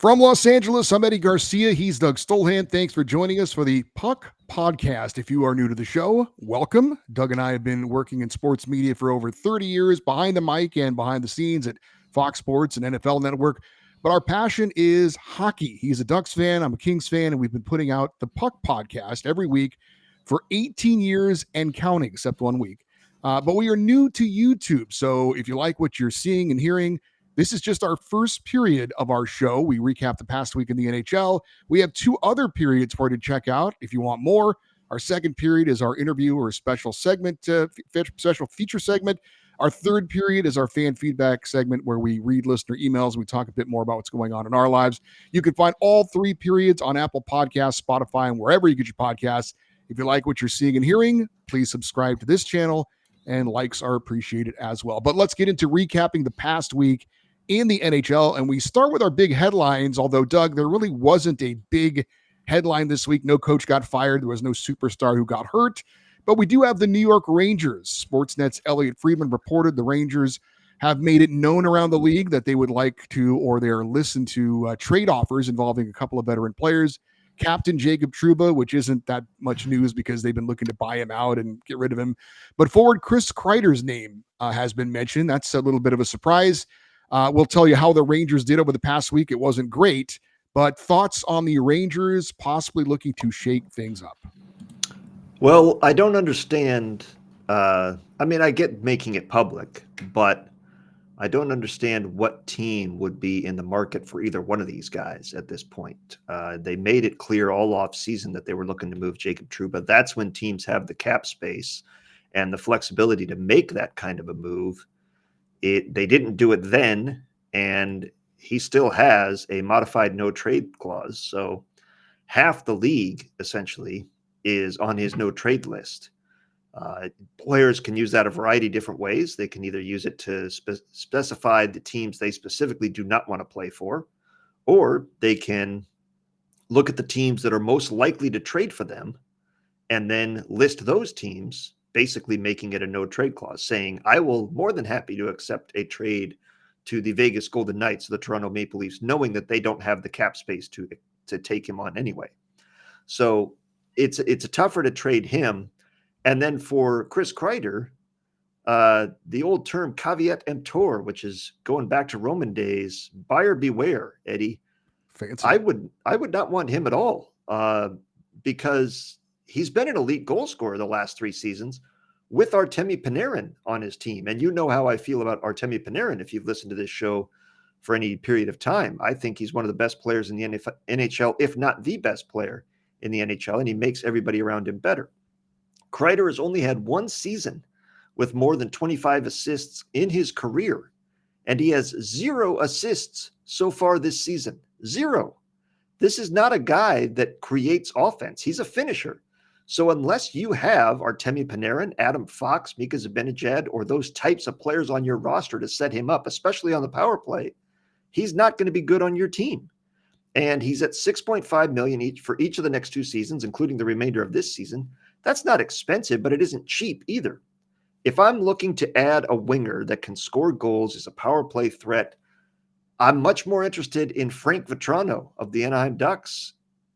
From Los Angeles, I'm Eddie Garcia. He's Doug Stolhand. Thanks for joining us for the Puck Podcast. If you are new to the show, welcome. Doug and I have been working in sports media for over 30 years, behind the mic and behind the scenes at Fox Sports and NFL Network. But our passion is hockey. He's a Ducks fan, I'm a Kings fan, and we've been putting out the Puck Podcast every week for 18 years and counting, except 1 week. But we are new to YouTube, so if you like what you're seeing and hearing, this is just our first period of our show. We recap the past week in the NHL. We have 2 other periods for you to check out if you want more. Our second period is our interview or special segment, special feature segment. Our third period is our fan feedback segment where we read listener emails and we talk a bit more about what's going on in our lives. You can find all 3 periods on Apple Podcasts, Spotify, and wherever you get your podcasts. If you like what you're seeing and hearing, please subscribe to this channel, and likes are appreciated as well. But let's get into recapping the past week in the NHL. And we start with our big headlines, although, Doug, there really wasn't a big headline this week. No coach got fired. There was no superstar who got hurt. But we do have the New York Rangers. Sportsnet's Elliot Friedman reported the Rangers have made it known around the league that they would like to, or they're listened to, trade offers involving a couple of veteran players. Captain Jacob Trouba, which isn't that much news because they've been looking to buy him out and get rid of him. But forward Chris Kreider's name has been mentioned. That's a little bit of a surprise. We'll tell you how the Rangers did over the past week. It wasn't great, but thoughts on the Rangers possibly looking to shake things up? Well, I don't understand. I get making it public, but I don't understand what team would be in the market for either one of these guys at this point. They made it clear all off season that they were looking to move Jacob Trouba. That's when teams have the cap space and the flexibility to make that kind of a move. They didn't do it then, and he still has a modified no trade clause. So half the league essentially is on his no trade list. Players can use that a variety of different ways. They can either use it to specify the teams they specifically do not want to play for, or they can look at the teams that are most likely to trade for them and then list those teams, basically making it a no trade clause, saying, I will more than happy to accept a trade to the Vegas Golden Knights, the Toronto Maple Leafs, knowing that they don't have the cap space to take him on anyway. So it's a tougher to trade him. And then for Chris Kreider, the old term caveat emptor, which is going back to Roman days, buyer beware, Eddie. Fancy. I would not want him at all because he's been an elite goal scorer the last 3 seasons with Artemi Panarin on his team. And you know how I feel about Artemi Panarin if you've listened to this show for any period of time. I think he's one of the best players in the NHL, if not the best player in the NHL, and he makes everybody around him better. Kreider has only had 1 season with more than 25 assists in his career, and he has 0 assists so far this season. 0. This is not a guy that creates offense. He's a finisher. So unless you have Artemi Panarin, Adam Fox, Mika Zibanejad, or those types of players on your roster to set him up, especially on the power play, he's not going to be good on your team. And he's at $6.5 million each for each of the next 2 seasons, including the remainder of this season. That's not expensive, but it isn't cheap either. If I'm looking to add a winger that can score goals, is a power play threat, I'm much more interested in Frank Vatrano of the Anaheim Ducks.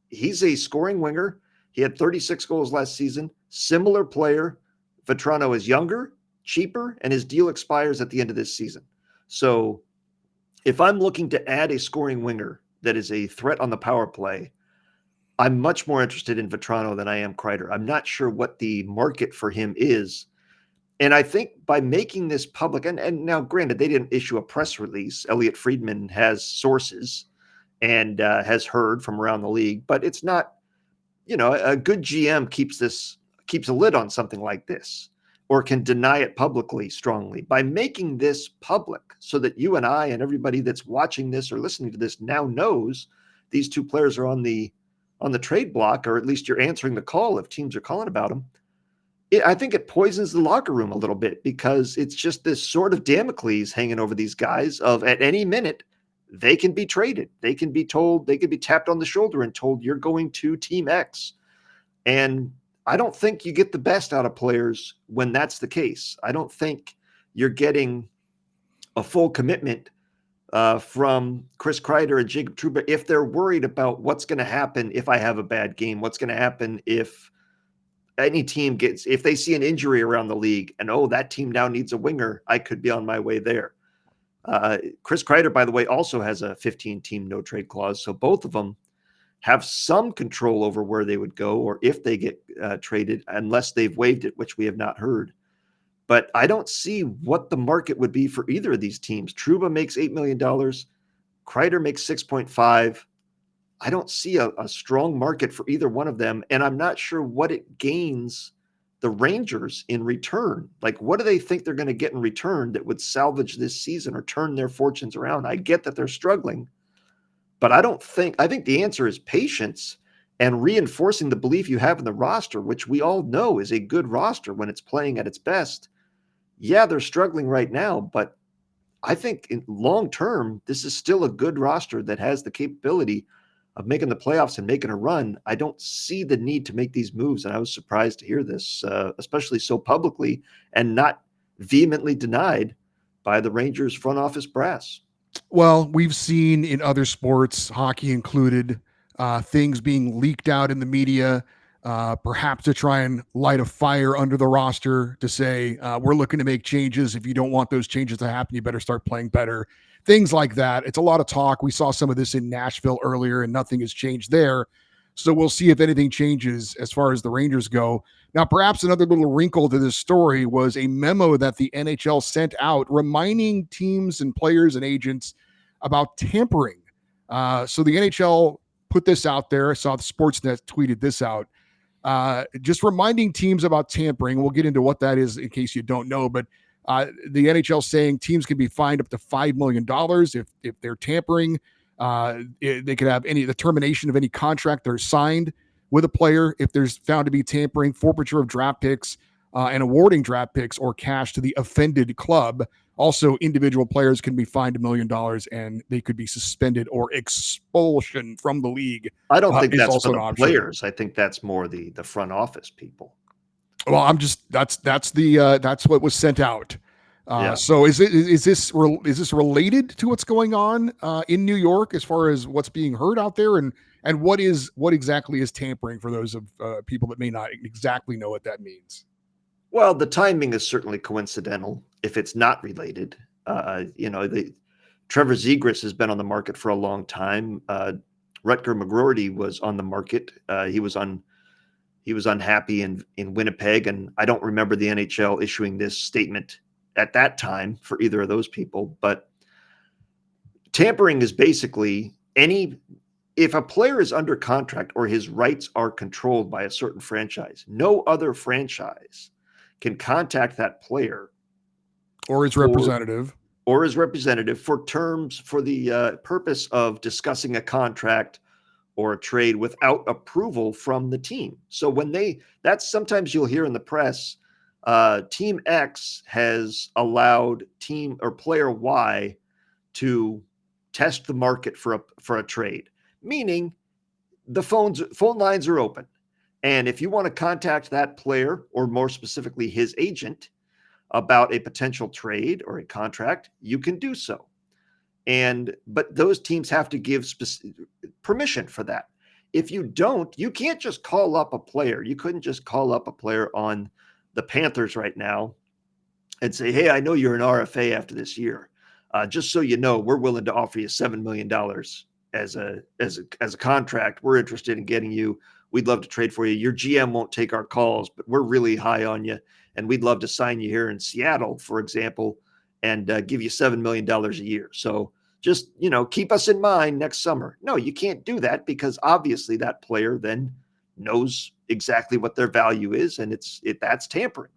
He's a scoring winger. He had 36 goals last season. Similar player. Vatrano is younger, cheaper, and his deal expires at the end of this season. So if I'm looking to add a scoring winger that is a threat on the power play, I'm much more interested in Vatrano than I am Kreider. I'm not sure what the market for him is. And I think by making this public, and now granted, they didn't issue a press release. Elliot Friedman has sources and has heard from around the league, but it's not, a good GM keeps a lid on something like this, or can deny it publicly strongly. By making this public so that you and I and everybody that's watching this or listening to this now knows these 2 players are on the trade block, or at least you're answering the call if teams are calling about them. I think it poisons the locker room a little bit because it's just this sort of Damocles hanging over these guys of at any minute, they can be traded. They can be told, they could be tapped on the shoulder and told you're going to Team X. And I don't think you get the best out of players when that's the case. I don't think you're getting a full commitment from Chris Kreider and Jacob Trouba if they're worried about what's going to happen if I have a bad game, what's going to happen if any team if they see an injury around the league and, oh, that team now needs a winger, I could be on my way there. Chris Kreider, by the way, also has a 15-team no-trade clause, so both of them have some control over where they would go or if they get traded, unless they've waived it, which we have not heard. But I don't see what the market would be for either of these teams. Trouba makes $8 million. Kreider makes 6.5. I don't see a strong market for either one of them, and I'm not sure what it gains the Rangers in return. Like, what do they think they're going to get in return that would salvage this season or turn their fortunes around? I get that they're struggling, but I think the answer is patience and reinforcing the belief you have in the roster, which we all know is a good roster when it's playing at its best. Yeah, they're struggling right now, but I think in long term, this is still a good roster that has the capability of making the playoffs and making a run. I don't see the need to make these moves, and I was surprised to hear this, especially so publicly and not vehemently denied by the Rangers front office brass. Well, we've seen in other sports, hockey included, things being leaked out in the media, perhaps to try and light a fire under the roster to say, we're looking to make changes. If you don't want those changes to happen, you better start playing better. Things like that. It's a lot of talk. We saw some of this in Nashville earlier, and nothing has changed there. So we'll see if anything changes as far as the Rangers go. Now, perhaps another little wrinkle to this story was a memo that the NHL sent out reminding teams and players and agents about tampering. So the NHL put this out there. I saw the Sportsnet tweeted this out. Just reminding teams about tampering. We'll get into what that is in case you don't know, but the NHL saying teams can be fined up to $5 million if they're tampering. They could have the termination of any contract they're signed with a player if there's found to be tampering, forfeiture of draft picks, and awarding draft picks or cash to the offended club. Also, individual players can be fined $1 million and they could be suspended or expulsion from the league. I don't think that's also for the players. I think that's more the front office people. Well, that's what was sent out. So is this related to what's going on in New York as far as what's being heard out there, and what exactly is tampering for those of people that may not exactly know what that means? Well, the timing is certainly coincidental if it's not related. Trevor Zegras has been on the market for a long time. Rutger McGroarty was on the market. He was unhappy in Winnipeg, and I don't remember the NHL issuing this statement at that time for either of those people. But tampering is basically if a player is under contract or his rights are controlled by a certain franchise, no other franchise can contact that player or his representative for the purpose of discussing a contract or a trade without approval from the team. So that's sometimes you'll hear in the press, Team X has allowed team or player Y to test the market for a trade, meaning the phone lines are open. And if you want to contact that player, or more specifically his agent, about a potential trade or a contract, you can do so. But those teams have to give permission for that. If you don't, you can't just call up a player. You couldn't just call up a player on the Panthers right now and say, "Hey, I know you're an RFA after this year. Just so you know, we're willing to offer you $7 million as a contract. We're interested in getting you. We'd love to trade for you. Your GM won't take our calls, but we're really high on you, and we'd love to sign you here in Seattle, for example, and give you $7 million a year. So just, keep us in mind next summer." No, you can't do that, because obviously that player then knows exactly what their value is, and that's tampering.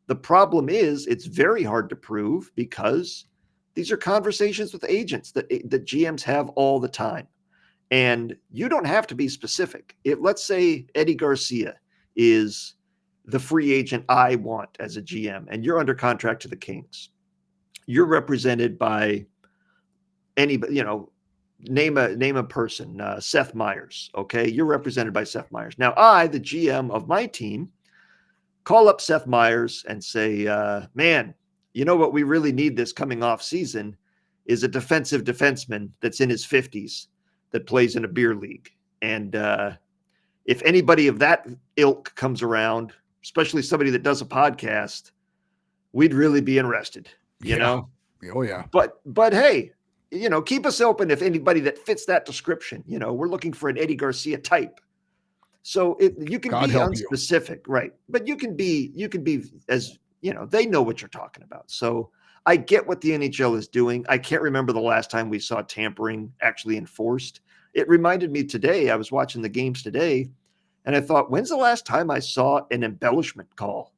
The problem is it's very hard to prove, because these are conversations with agents that GMs have all the time. And you don't have to be specific. If, let's say, Eddie Garcia is the free agent I want as a GM, and you're under contract to the Kings, you're represented by anybody, name a person, Seth Meyers. Okay. You're represented by Seth Meyers. Now I, the GM of my team, call up Seth Meyers and say, "Man, you know what we really need this coming off season is a defensive defenseman that's in his 50s that plays in a beer league. And if anybody of that ilk comes around, especially somebody that does a podcast, we'd really be interested, you Yeah. know? Oh yeah. But hey, keep us open if anybody that fits that description. We're looking for an Eddie Garcia type. So you can God be help you. unspecific, right? But you can be as they know what you're talking about. So I get what the NHL is doing. I can't remember the last time we saw tampering actually enforced. It reminded me today. I was watching the games today, and I thought, when's the last time I saw an embellishment call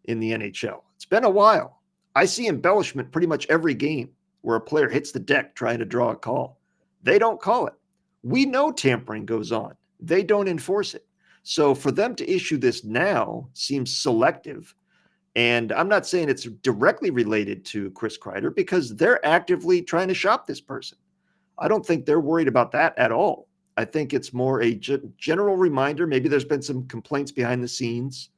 in the NHL? It's been a while. I see embellishment pretty much every game where a player hits the deck trying to draw a call. They don't call it. We know tampering goes on. They don't enforce it. So for them to issue this now seems selective. And I'm not saying it's directly related to Chris Kreider because they're actively trying to shop this person. I don't think they're worried about that at all. I think it's more a general reminder. Maybe there's been some complaints behind the scenes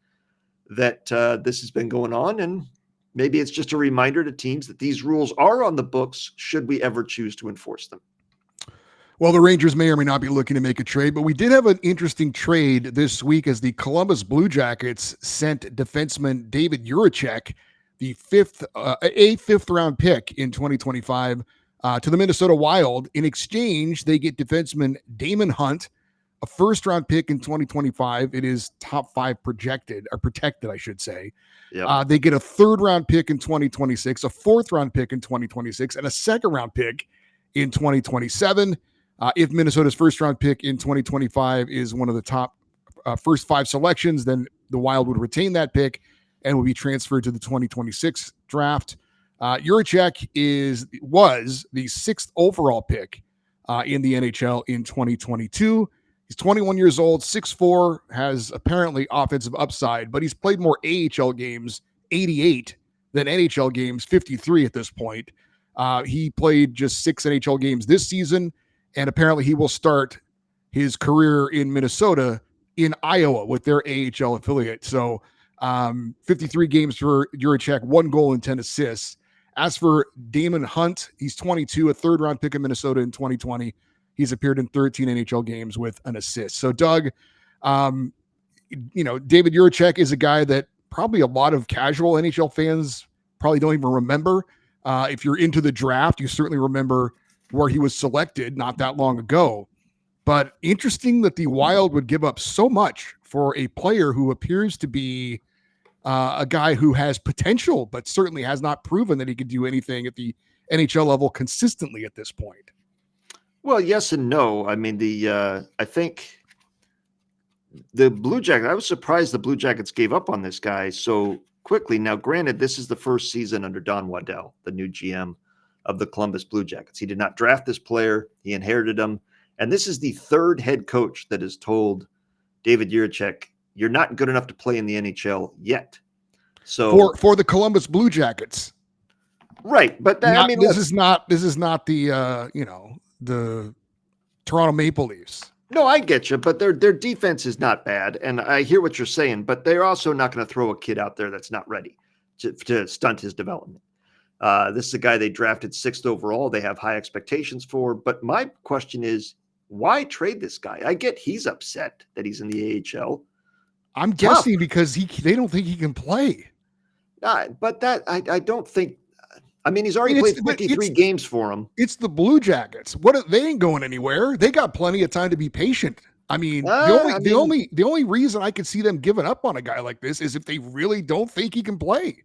that this has been going on. And maybe it's just a reminder to teams that these rules are on the books should we ever choose to enforce them. Well, the Rangers may or may not be looking to make a trade, but we did have an interesting trade this week as the Columbus Blue Jackets sent defenseman David Jiricek, the fifth round pick in 2025, to the Minnesota Wild. In exchange, they get defenseman Damon Hunt, a first round pick in 2025. It is top 5 protected, I should say. Yep. They get a third round pick in 2026, a fourth round pick in 2026, and a second round pick in 2027. If Minnesota's first round pick in 2025 is one of the top first 5 selections, then the Wild would retain that pick and will be transferred to the 2026 draft. Jiricek was the 6th overall pick in the NHL in 2022. He's 21 years old, 6'4", has apparently offensive upside, but he's played more AHL games, 88, than NHL games, 53 at this point. He played just 6 NHL games this season, and apparently he will start his career in Minnesota in Iowa with their AHL affiliate. So 53 games for Jiricek, 1 goal and 10 assists. As for Damon Hunt, he's 22, a third-round pick in Minnesota in 2020. He's appeared in 13 NHL games with an assist. So, Doug, David Jiricek is a guy that probably a lot of casual NHL fans probably don't even remember. If you're into the draft, you certainly remember where he was selected not that long ago. But interesting that the Wild would give up so much for a player who appears to be a guy who has potential, but certainly has not proven that he could do anything at the NHL level consistently at this point. Well, yes and no. I mean, I think the Blue Jackets, I was surprised the Blue Jackets gave up on this guy so quickly. Now, granted, this is the first season under Don Waddell, the new GM of the Columbus Blue Jackets. He did not draft this player. He inherited him. And this is the 3rd head coach that has told David Jiricek, you're not good enough to play in the NHL yet. So for the Columbus Blue Jackets. Right. But this is not the, the Toronto Maple Leafs. No, I get you, but their defense is not bad. And I hear what you're saying, but they're also not going to throw a kid out there that's not ready to stunt his development. This is a guy they drafted 6th overall. They have high expectations for. But my question is, why trade this guy? I get he's upset that he's in the AHL. I'm guessing because they don't think he can play. But that I don't think. I mean, he's already played 53 games for them. It's the Blue Jackets. They ain't going anywhere. They got plenty of time to be patient. I mean, the only reason I could see them giving up on a guy like this is if they really don't think he can play.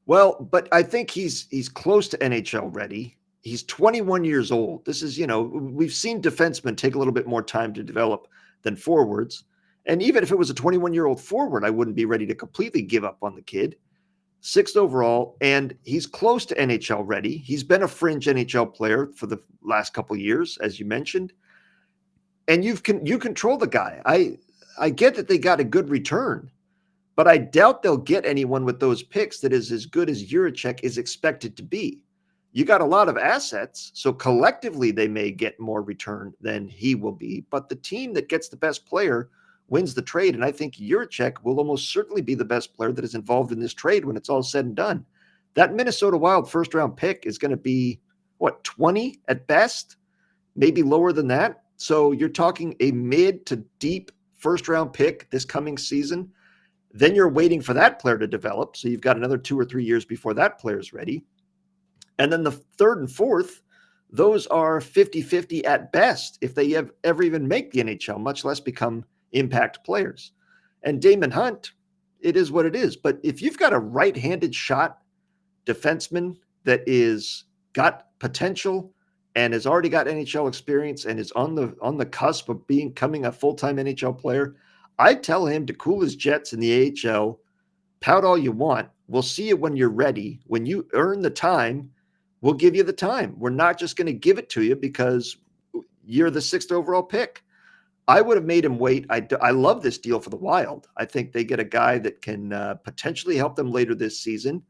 Well, but I think he's close to NHL ready. He's 21 years old. This is, we've seen defensemen take a little bit more time to develop than forwards. And even if it was a 21-year-old forward, I wouldn't be ready to completely give up on the kid. 6th overall, and he's close to NHL ready. He's been a fringe NHL player for the last couple of years, as you mentioned. And you control the guy. I get that they got a good return, but I doubt they'll get anyone with those picks that is as good as Jiricek is expected to be. You got a lot of assets, so collectively they may get more return than he will be, but the team that gets the best player wins the trade, and I think Jiricek will almost certainly be the best player that is involved in this trade when it's all said and done. That Minnesota Wild first-round pick is going to be, what, 20 at best, maybe lower than that. So you're talking a mid to deep first round pick this coming season. Then you're waiting for that player to develop. So you've got another 2 or 3 years before that player's ready. And then the third and fourth, those are 50-50 at best if they ever even make the NHL, much less become impact players. And Damon Hunt, it is what it is. But if you've got a right-handed shot defenseman that is got potential and has already got NHL experience and is on the cusp of becoming a full-time NHL player, I tell him to cool his jets in the AHL, pout all you want. We'll see you when you're ready. When you earn the time, we'll give you the time. We're not just going to give it to you because you're the 6th overall pick. I would have made him wait. I love this deal for the Wild. I think they get a guy that can potentially help them later this season,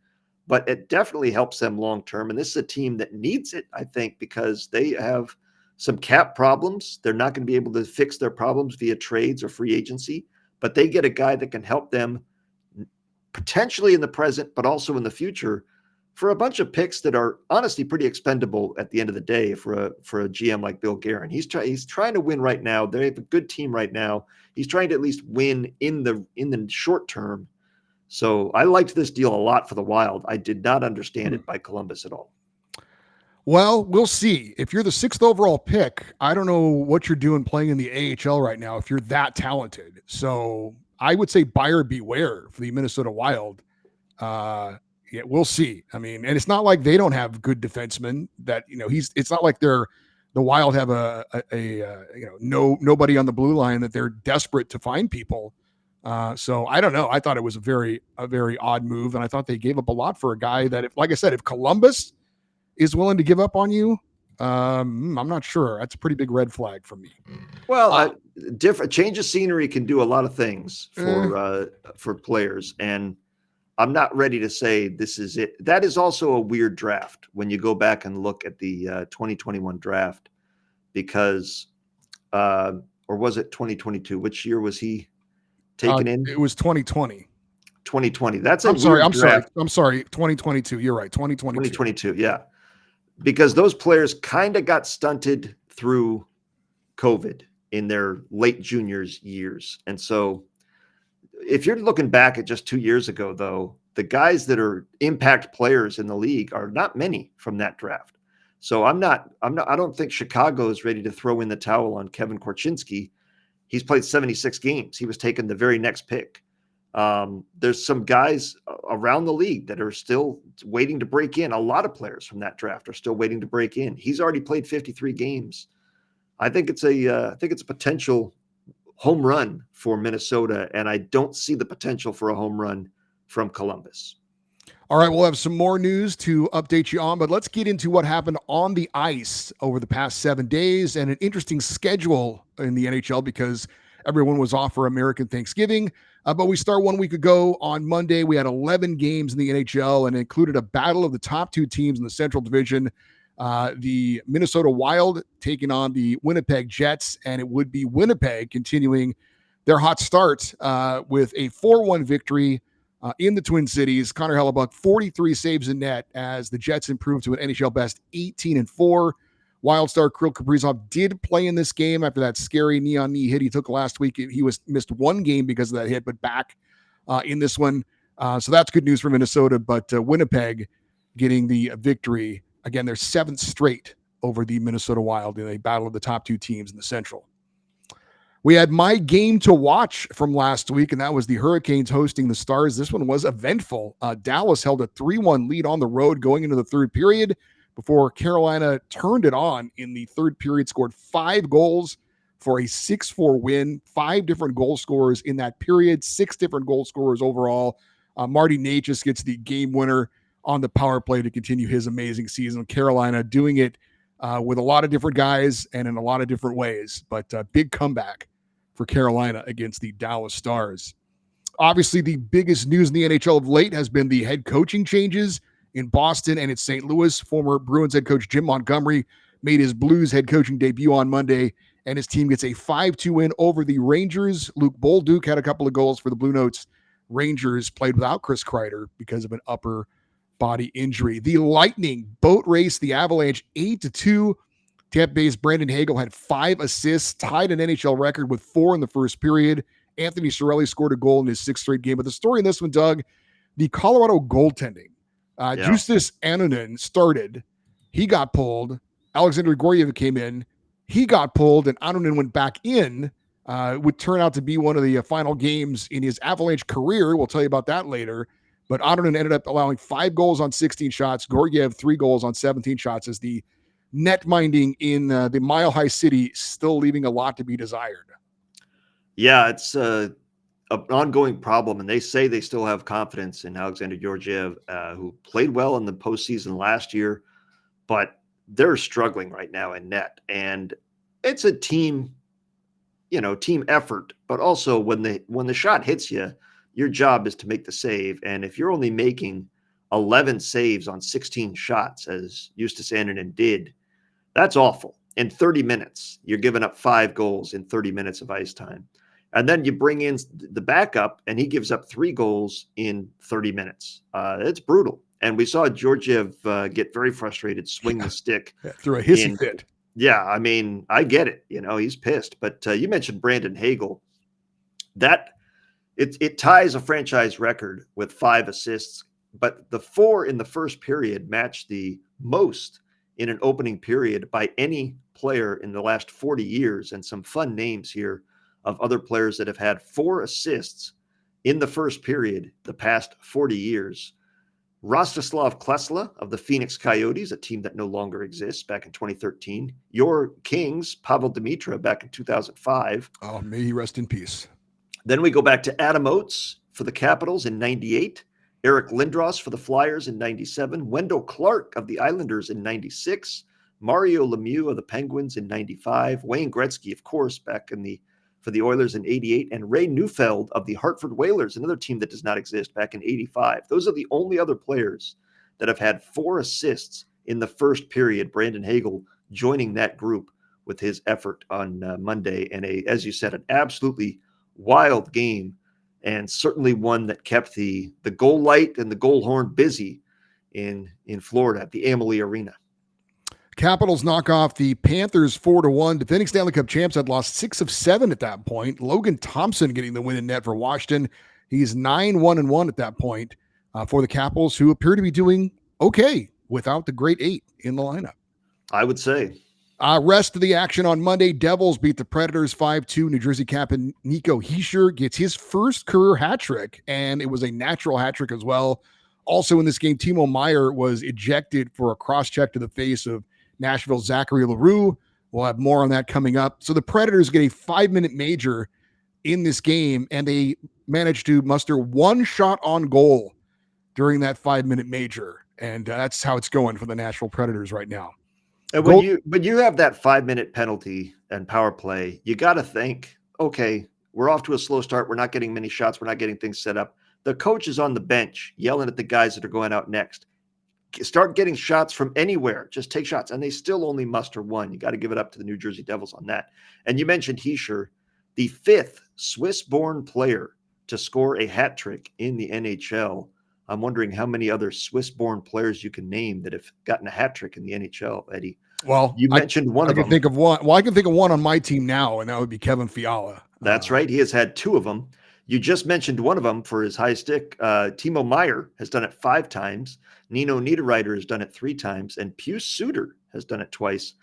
but it definitely helps them long-term. And this is a team that needs it, I think, because they have some cap problems. They're not going to be able to fix their problems via trades or free agency, but they get a guy that can help them potentially in the present, but also in the future for a bunch of picks that are honestly pretty expendable at the end of the day for a GM like Bill Guerin. He's trying to win right now. They have a good team right now. He's trying to at least win in the short term. So I liked this deal a lot for the Wild. I did not understand it by Columbus at all. Well, we'll see. If you're the 6th overall pick, I don't know what you're doing playing in the AHL right now if you're that talented. So I would say buyer beware for the Minnesota Wild. Yeah, we'll see. I mean, and it's not like they don't have good defensemen that, it's not like the Wild have nobody on the blue line that they're desperate to find people. So I don't know. I thought it was a very odd move. And I thought they gave up a lot for a guy that, if Columbus is willing to give up on you, I'm not sure. That's a pretty big red flag for me. Well, different change of scenery can do a lot of things for players. And I'm not ready to say this is it. That is also a weird draft when you go back and look at the 2021 draft, because, or was it 2022? Which year was he taken in? It was 2020. 2020. That's I'm sorry. 2022. You're right. 2022. Yeah. Because those players kind of got stunted through COVID in their late juniors years. And so if you're looking back at just 2 years ago, though, the guys that are impact players in the league are not many from that draft. So I don't think Chicago is ready to throw in the towel on Kevin Korchinski. He's played 76 games. He was taken the very next pick. There's some guys around the league that are still waiting to break in. A lot of players from that draft are still waiting to break in. He's already played 53 games. I think it's a potential home run for Minnesota, and I don't see the potential for a home run from Columbus. All right, we'll have some more news to update you on, but let's get into what happened on the ice over the past 7 days and an interesting schedule in the NHL because everyone was off for American Thanksgiving. But we start 1 week ago on Monday. We had 11 games in the NHL and it included a battle of the top 2 teams in the Central Division. The Minnesota Wild taking on the Winnipeg Jets, and it would be Winnipeg continuing their hot start with a 4-1 victory in the Twin Cities. Connor Hellebuck, 43 saves in net as the Jets improved to an NHL best 18-4. Wild star Kirill Kaprizov did play in this game after that scary knee-on knee hit he took last week. He missed 1 game because of that hit, but back in this one. So that's good news for Minnesota, but Winnipeg getting the victory. Again, their 7th straight over the Minnesota Wild in a battle of the top 2 teams in the Central. We had my game to watch from last week, and that was the Hurricanes hosting the Stars. This one was eventful. Dallas held a 3-1 lead on the road going into the third period before Carolina turned it on in the third period, scored 5 goals for a 6-4 win. 5 different goal scorers in that period, 6 different goal scorers overall. Marty Necas gets the game winner on the power play to continue his amazing season. Carolina doing it with a lot of different guys and in a lot of different ways, but big comeback for Carolina against the Dallas Stars. Obviously, the biggest news in the NHL of late has been the head coaching changes in Boston and in St. Louis. Former Bruins head coach Jim Montgomery made his Blues head coaching debut on Monday, and his team gets a 5-2 win over the Rangers. Luke Bolduc had a couple of goals for the Blue Notes. Rangers played without Chris Kreider because of an upper body injury. The Lightning boat race the Avalanche 8-2. Tampa Bay's Brandon Hagel had 5 assists, tied an NHL record with 4 in the first period. Anthony Cirelli scored a goal in his 6th straight game. But the story in this one, Doug, the Colorado goaltending. Justus Anonen started. He got pulled. Alexander Goryev came in. He got pulled, and Anonen went back in. Would turn out to be one of the final games in his Avalanche career. We'll tell you about that later. But Anonen ended up allowing 5 goals on 16 shots. Goryev 3 goals on 17 shots as the net minding in the Mile High City still leaving a lot to be desired. Yeah, it's an ongoing problem, and they say they still have confidence in Alexander Georgiev, who played well in the postseason last year, but they're struggling right now in net. And it's a team effort, but also when the shot hits you, your job is to make the save. And if you're only making 11 saves on 16 shots, as Justus Anonen did, that's awful. In 30 minutes, you're giving up 5 goals in 30 minutes of ice time. And then you bring in the backup, and he gives up 3 goals in 30 minutes. It's brutal. And we saw Georgiev get very frustrated, swing the stick. Through a hissy fit. Yeah, I mean, I get it. He's pissed. But you mentioned Brandon Hagel. It ties a franchise record with 5 assists, but the 4 in the first period matched the most in an opening period by any player in the last 40 years. And some fun names here of other players that have had 4 assists in the first period the past 40 years. Rostislav Klesla of the Phoenix Coyotes, a team that no longer exists, back in 2013. Your Kings, Pavel Dimitra, back in 2005. Oh, may he rest in peace. Then we go back to Adam Oates for the Capitals in 98. Eric Lindros for the Flyers in 97. Wendell Clark of the Islanders in 96. Mario Lemieux of the Penguins in 95. Wayne Gretzky, of course, back for the Oilers in 88. And Ray Neufeld of the Hartford Whalers, another team that does not exist, back in 85. Those are the only other players that have had 4 assists in the first period. Brandon Hagel joining that group with his effort on Monday. And as you said, an absolutely wild game, and certainly one that kept the goal light and the goal horn busy in Florida at the Amalie Arena. Capitals knock off the Panthers 4-1. Defending Stanley Cup champs had lost 6 of 7 at that point. Logan Thompson getting the win in net for Washington. He's 9-1-1 at that point for the Capitals, who appear to be doing okay without the great 8 in the lineup. I would say. Rest of the action on Monday. Devils beat the Predators 5-2. New Jersey captain Nico Hischier gets his first career hat trick, and it was a natural hat trick as well. Also in this game, Timo Meier was ejected for a cross-check to the face of Nashville's Zachary Leroux. We'll have more on that coming up. So the Predators get a 5-minute major in this game, and they managed to muster 1 shot on goal during that 5-minute major. And that's how it's going for the Nashville Predators right now. And when you have that 5-minute penalty and power play, you got to think, okay, we're off to a slow start. We're not getting many shots. We're not getting things set up. The coach is on the bench yelling at the guys that are going out next. Start getting shots from anywhere. Just take shots. And they still only muster 1. You got to give it up to the New Jersey Devils on that. And you mentioned Hischier, the 5th Swiss-born player to score a hat trick in the NHL. I'm wondering how many other Swiss-born players you can name that have gotten a hat trick in the NHL, Eddie. Well, you mentioned one of them. I can think of one. Well, I can think of one on my team now, and that would be Kevin Fiala. That's right. He has had 2 of them. You just mentioned one of them for his high stick. Timo Meier has done it 5 times. Nino Niederreiter has done it 3 times. And Pius Suter has done it twice.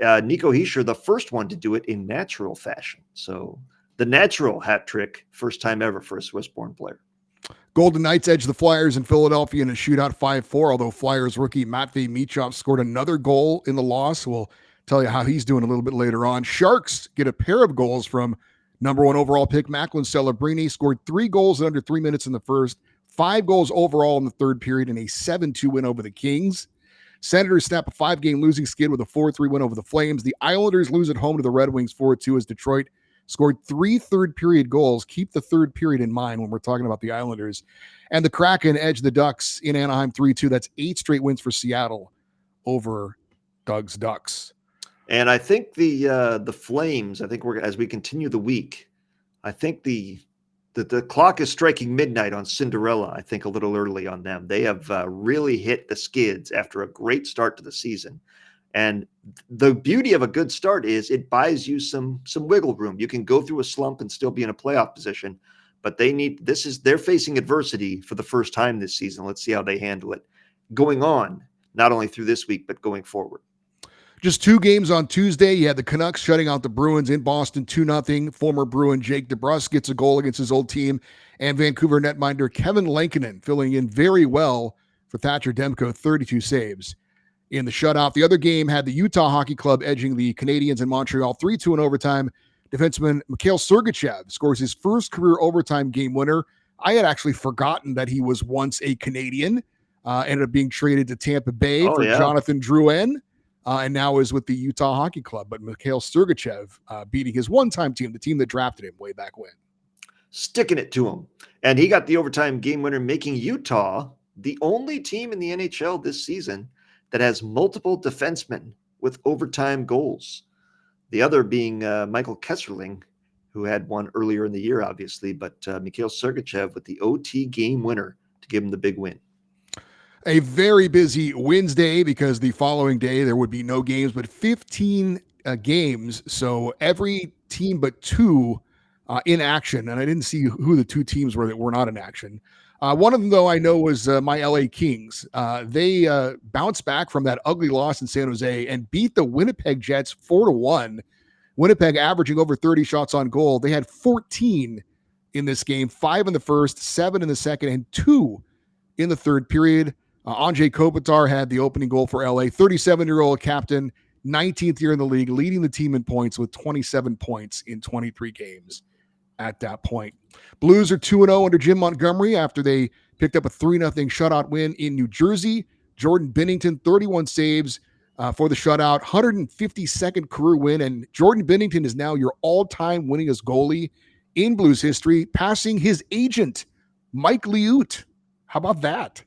Nico Hischier, the first one to do it in natural fashion. So the natural hat trick, first time ever for a Swiss-born player. Golden Knights edged the Flyers in Philadelphia in a shootout 5-4, although Flyers rookie Matvei Michkov scored another goal in the loss. We'll tell you how he's doing a little bit later on. Sharks get a pair of goals from number 1 overall pick Macklin Celebrini, scored 3 goals in under 3 minutes in the first, 5 goals overall in the third period, and a 7-2 win over the Kings. Senators snap a 5-game losing skid with a 4-3 win over the Flames. The Islanders lose at home to the Red Wings 4-2 as Detroit scored 3 third-period goals. Keep the third period in mind when we're talking about the Islanders. And the Kraken edge the Ducks in Anaheim 3-2. That's 8 straight wins for Seattle over Doug's Ducks. And I think the Flames, as we continue the week, I think the The clock is striking midnight on Cinderella, I think a little early on them. They have really hit the skids after a great start to the season. And the beauty of a good start is it buys you some wiggle room. You can go through a slump and still be in a playoff position, but they're facing adversity for the first time this season. Let's see how they handle it going on, not only through this week, but going forward. Just 2 games on Tuesday. You had the Canucks shutting out the Bruins in Boston 2-0. Former Bruin Jake DeBrusk gets a goal against his old team. And Vancouver netminder Kevin Lankinen filling in very well for Thatcher Demko, 32 saves in the shutout. The other game had the Utah Hockey Club edging the Canadiens in Montreal 3-2 in overtime. Defenseman Mikhail Sergachev scores his first career overtime game winner. I had actually forgotten that he was once a Canadian. Ended up being traded to Tampa Bay for Jonathan Drouin. And now is with the Utah Hockey Club. But Mikhail Sergachev beating his one-time team, the team that drafted him way back when. Sticking it to him. And he got the overtime game winner, making Utah the only team in the NHL this season that has multiple defensemen with overtime goals. The other being Michael Kesserling, who had one earlier in the year, obviously. But Mikhail Sergachev with the OT game winner to give him the big win. A very busy Wednesday because the following day there would be no games, but 15 games. So every team but 2 in action. And I didn't see who the 2 teams were that were not in action. One of them, though, I know was my LA Kings. They bounced back from that ugly loss in San Jose and beat the Winnipeg Jets 4-1. Winnipeg averaging over 30 shots on goal. They had 14 in this game, 5 in the first, 7 in the second, and 2 in the third period. Andrei Kopitar had the opening goal for LA, 37-year-old captain, 19th year in the league, leading the team in points with 27 points in 23 games at that point. Blues are 2-0 under Jim Montgomery after they picked up a 3-0 shutout win in New Jersey. Jordan Binnington, 31 saves for the shutout, 152nd career win, and Jordan Binnington is now your all-time winningest goalie in Blues history, passing his agent, Mike Liut. How about that?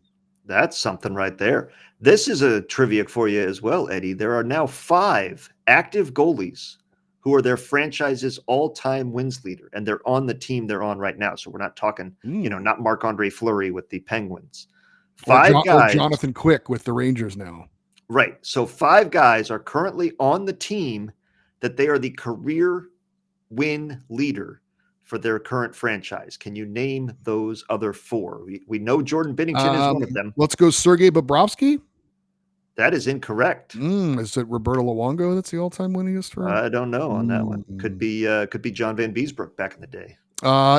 That's something right there. This is a trivia for you as well, Eddie. There are now 5 active goalies who are their franchise's all-time wins leader, and they're on the team they're on right now. So we're not talking, not Marc-Andre Fleury with the Penguins. 5 guys. Or Jonathan Quick with the Rangers now. Right. So 5 guys are currently on the team that they are the career win leader for their current franchise. Can you name those other 4? We know Jordan Binnington is one of them. Let's go Sergei Bobrovsky. That is incorrect. Is it Roberto Luongo that's the all-time winningest for? I don't know on that one. Could be John Van Beesbrook back in the day.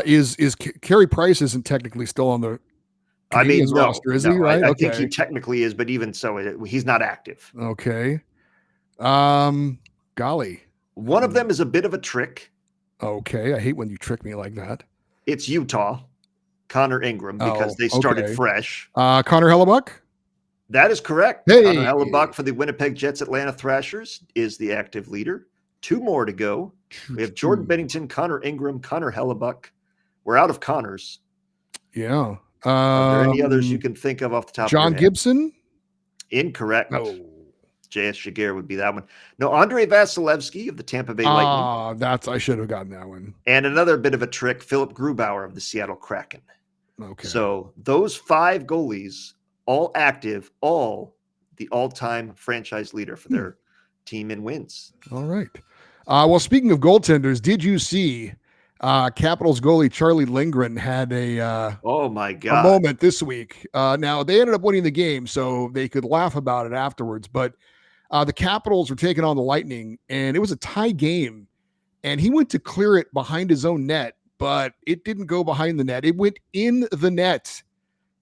Is Carey Price isn't technically still on the Canadiens roster, is he? Right? I think he technically is, but even so, he's not active. Okay. Golly. One of them is a bit of a trick. Okay, I hate when you trick me like that. It's Utah, Connor Ingram, because they started fresh. Connor Hellebuck? That is correct. Hey. Connor Hellebuck for the Winnipeg Jets Atlanta Thrashers is the active leader. 2 more to go. We have Jordan Binnington, Connor Ingram, Connor Hellebuck. We're out of Connors. Yeah. Are there any others you can think of off the top of your head? John Gibson? Incorrect. Oh. J.S. Jaguar would be that one. No, Andrei Vasilevsky of the Tampa Bay Lightning. I should have gotten that one. And another bit of a trick, Philip Grubauer of the Seattle Kraken. Okay. So those 5 goalies, all active, all the all-time franchise leader for their team in wins. All right. Well, speaking of goaltenders, did you see Capitals goalie Charlie Lindgren had a moment this week? Now, they ended up winning the game, so they could laugh about it afterwards, but the Capitals were taking on the Lightning, and it was a tie game, and he went to clear it behind his own net, but it didn't go behind the net. It went in the net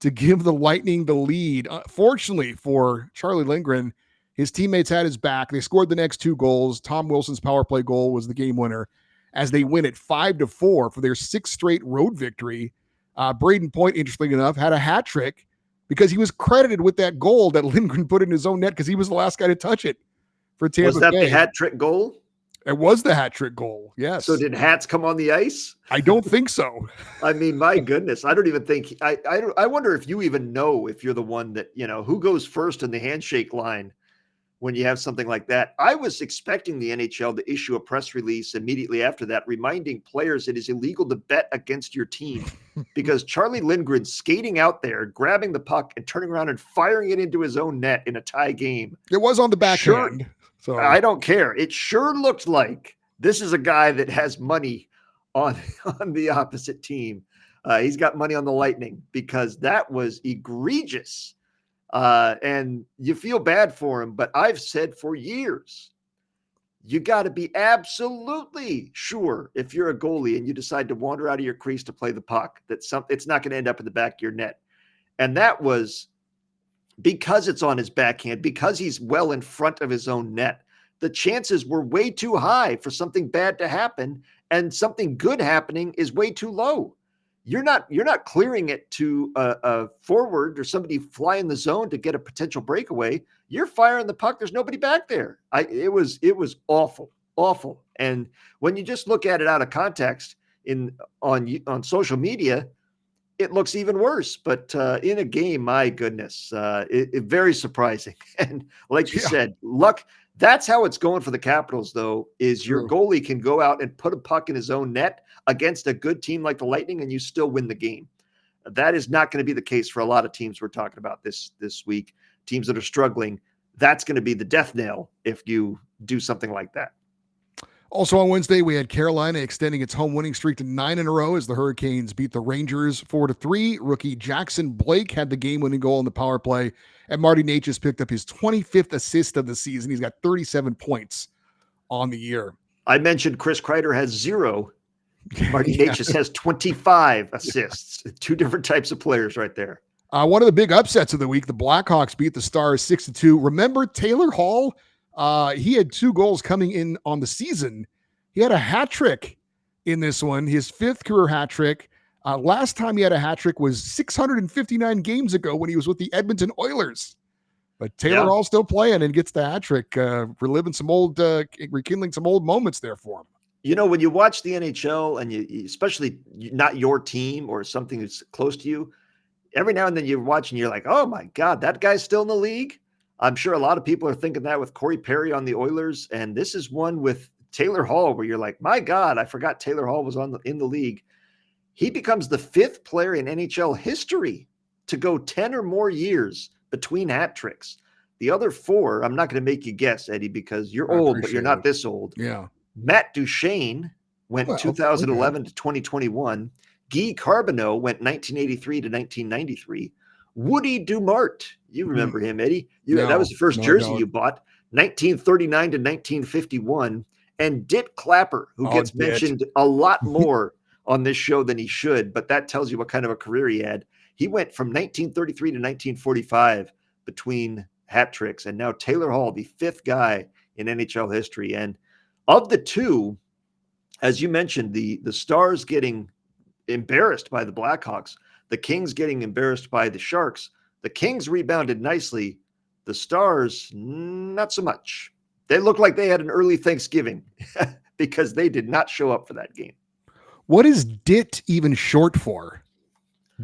to give the Lightning the lead. Fortunately for Charlie Lindgren, his teammates had his back. They scored the next 2 goals. Tom Wilson's power play goal was the game winner as they win it 5-4 for their 6th straight road victory. Braden Point, interestingly enough, had a hat trick because he was credited with that goal that Lindgren put in his own net because he was the last guy to touch it for Tampa Bay. Was that the hat trick goal? It was the hat trick goal, yes. So did hats come on the ice? I don't think so. I mean, my goodness. I don't even think – I wonder if you even know if you're the one that, who goes first in the handshake line when you have something like that. I was expecting the NHL to issue a press release immediately after that, reminding players it is illegal to bet against your team, because Charlie Lindgren skating out there, grabbing the puck and turning around and firing it into his own net in a tie game. It was on the Sure, backhand. So I don't care. It sure looked like this is a guy that has money on the opposite team. He's got money on the Lightning, because that was egregious. And you feel bad for him, but I've said for years, you got to be absolutely sure, if you're a goalie and you decide to wander out of your crease to play the puck, that it's not going to end up in the back of your net. And that was because it's on his backhand, because he's well in front of his own net. The chances were way too high for something bad to happen, and something good happening is way too low. You're not clearing it to a forward or somebody flying the zone to get a potential breakaway. You're firing the puck. There's nobody back there. It was awful. And when you just look at it out of context on social media, it looks even worse. But in a game, my goodness, it very surprising. And like you said, luck. That's how it's going for the Capitals, though, is your goalie can go out and put a puck in his own net against a good team like the Lightning, and you still win the game. That is not going to be the case for a lot of teams we're talking about this week, teams that are struggling. That's going to be the death knell if you do something like that. Also on Wednesday, we had Carolina extending its home winning streak to 9 in a row as the Hurricanes beat the Rangers 4-3. Rookie Jackson Blake had the game-winning goal in the power play, and Marty Necas picked up his 25th assist of the season. He's got 37 points on the year. I mentioned Chris Kreider has 0. Marty Necas has 25 assists. Two different types of players right there. One of the big upsets of the week, the Blackhawks beat the Stars 6-2. Remember Taylor Hall? He had 2 goals coming in on the season. He had a hat trick in this one, his 5th career hat trick. Last time he had a hat trick was 659 games ago when he was with the Edmonton Oilers. But Taylor Hall still playing and gets the hat trick, rekindling some old moments there for him. You know, when you watch the NHL and you especially not your team or something that's close to you, every now and then you're watching, you're like, oh my God, that guy's still in the league. I'm sure a lot of people are thinking that with Corey Perry on the Oilers. And this is one with Taylor Hall where you're like, my God, I forgot Taylor Hall was in the league. He becomes the 5th player in NHL history to go 10 or more years between hat tricks. The other 4, I'm not going to make you guess, Eddie, because you're old, but you're not this old. Yeah. Matt Duchene went 2011 to 2021. Guy Carbonneau went 1983 to 1993. Woody Dumart, you remember him, Eddie? That was the first jersey you bought, 1939 to 1951. And Dit Clapper, who gets mentioned a lot more on this show than he should, but that tells you what kind of a career he had. He went from 1933 to 1945 between hat tricks. And now Taylor Hall, the 5th guy in NHL history. And of the 2, as you mentioned, the Stars getting embarrassed by the Blackhawks, the Kings getting embarrassed by the Sharks. The Kings rebounded nicely. The Stars, not so much. They looked like they had an early Thanksgiving because they did not show up for that game. What is DIT even short for?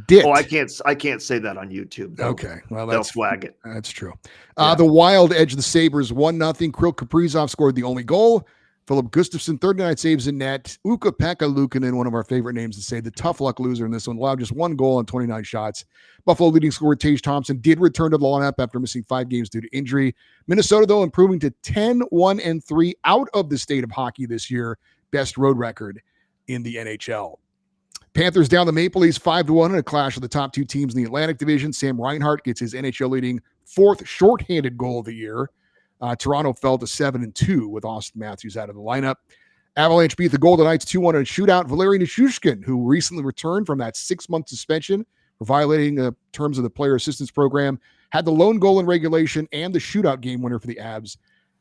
DIT. Oh, I can't say that on YouTube. Okay. Well, they'll flag it. That's true. The Wild edged the Sabres 1-0. Kirill Kaprizov scored the only goal. Philip Gustafsson, 39 saves in net. Ukko-Pekka Luukkonen, one of our favorite names to say, the tough luck loser in this one, allowed just 1 goal on 29 shots. Buffalo leading scorer Tage Thompson did return to the lineup after missing 5 games due to injury. Minnesota, though, improving to 10-1-3 out of the state of hockey this year. Best road record in the NHL. Panthers down the Maple Leafs 5-1 in a clash of the top 2 teams in the Atlantic Division. Sam Reinhart gets his NHL leading 4th shorthanded goal of the year. Toronto fell to 7-2 with Austin Matthews out of the lineup. Avalanche beat the Golden Knights 2-1 in a shootout. Valeri Nichushkin, who recently returned from that 6-month suspension for violating the terms of the player assistance program, had the lone goal in regulation and the shootout game winner for the Avs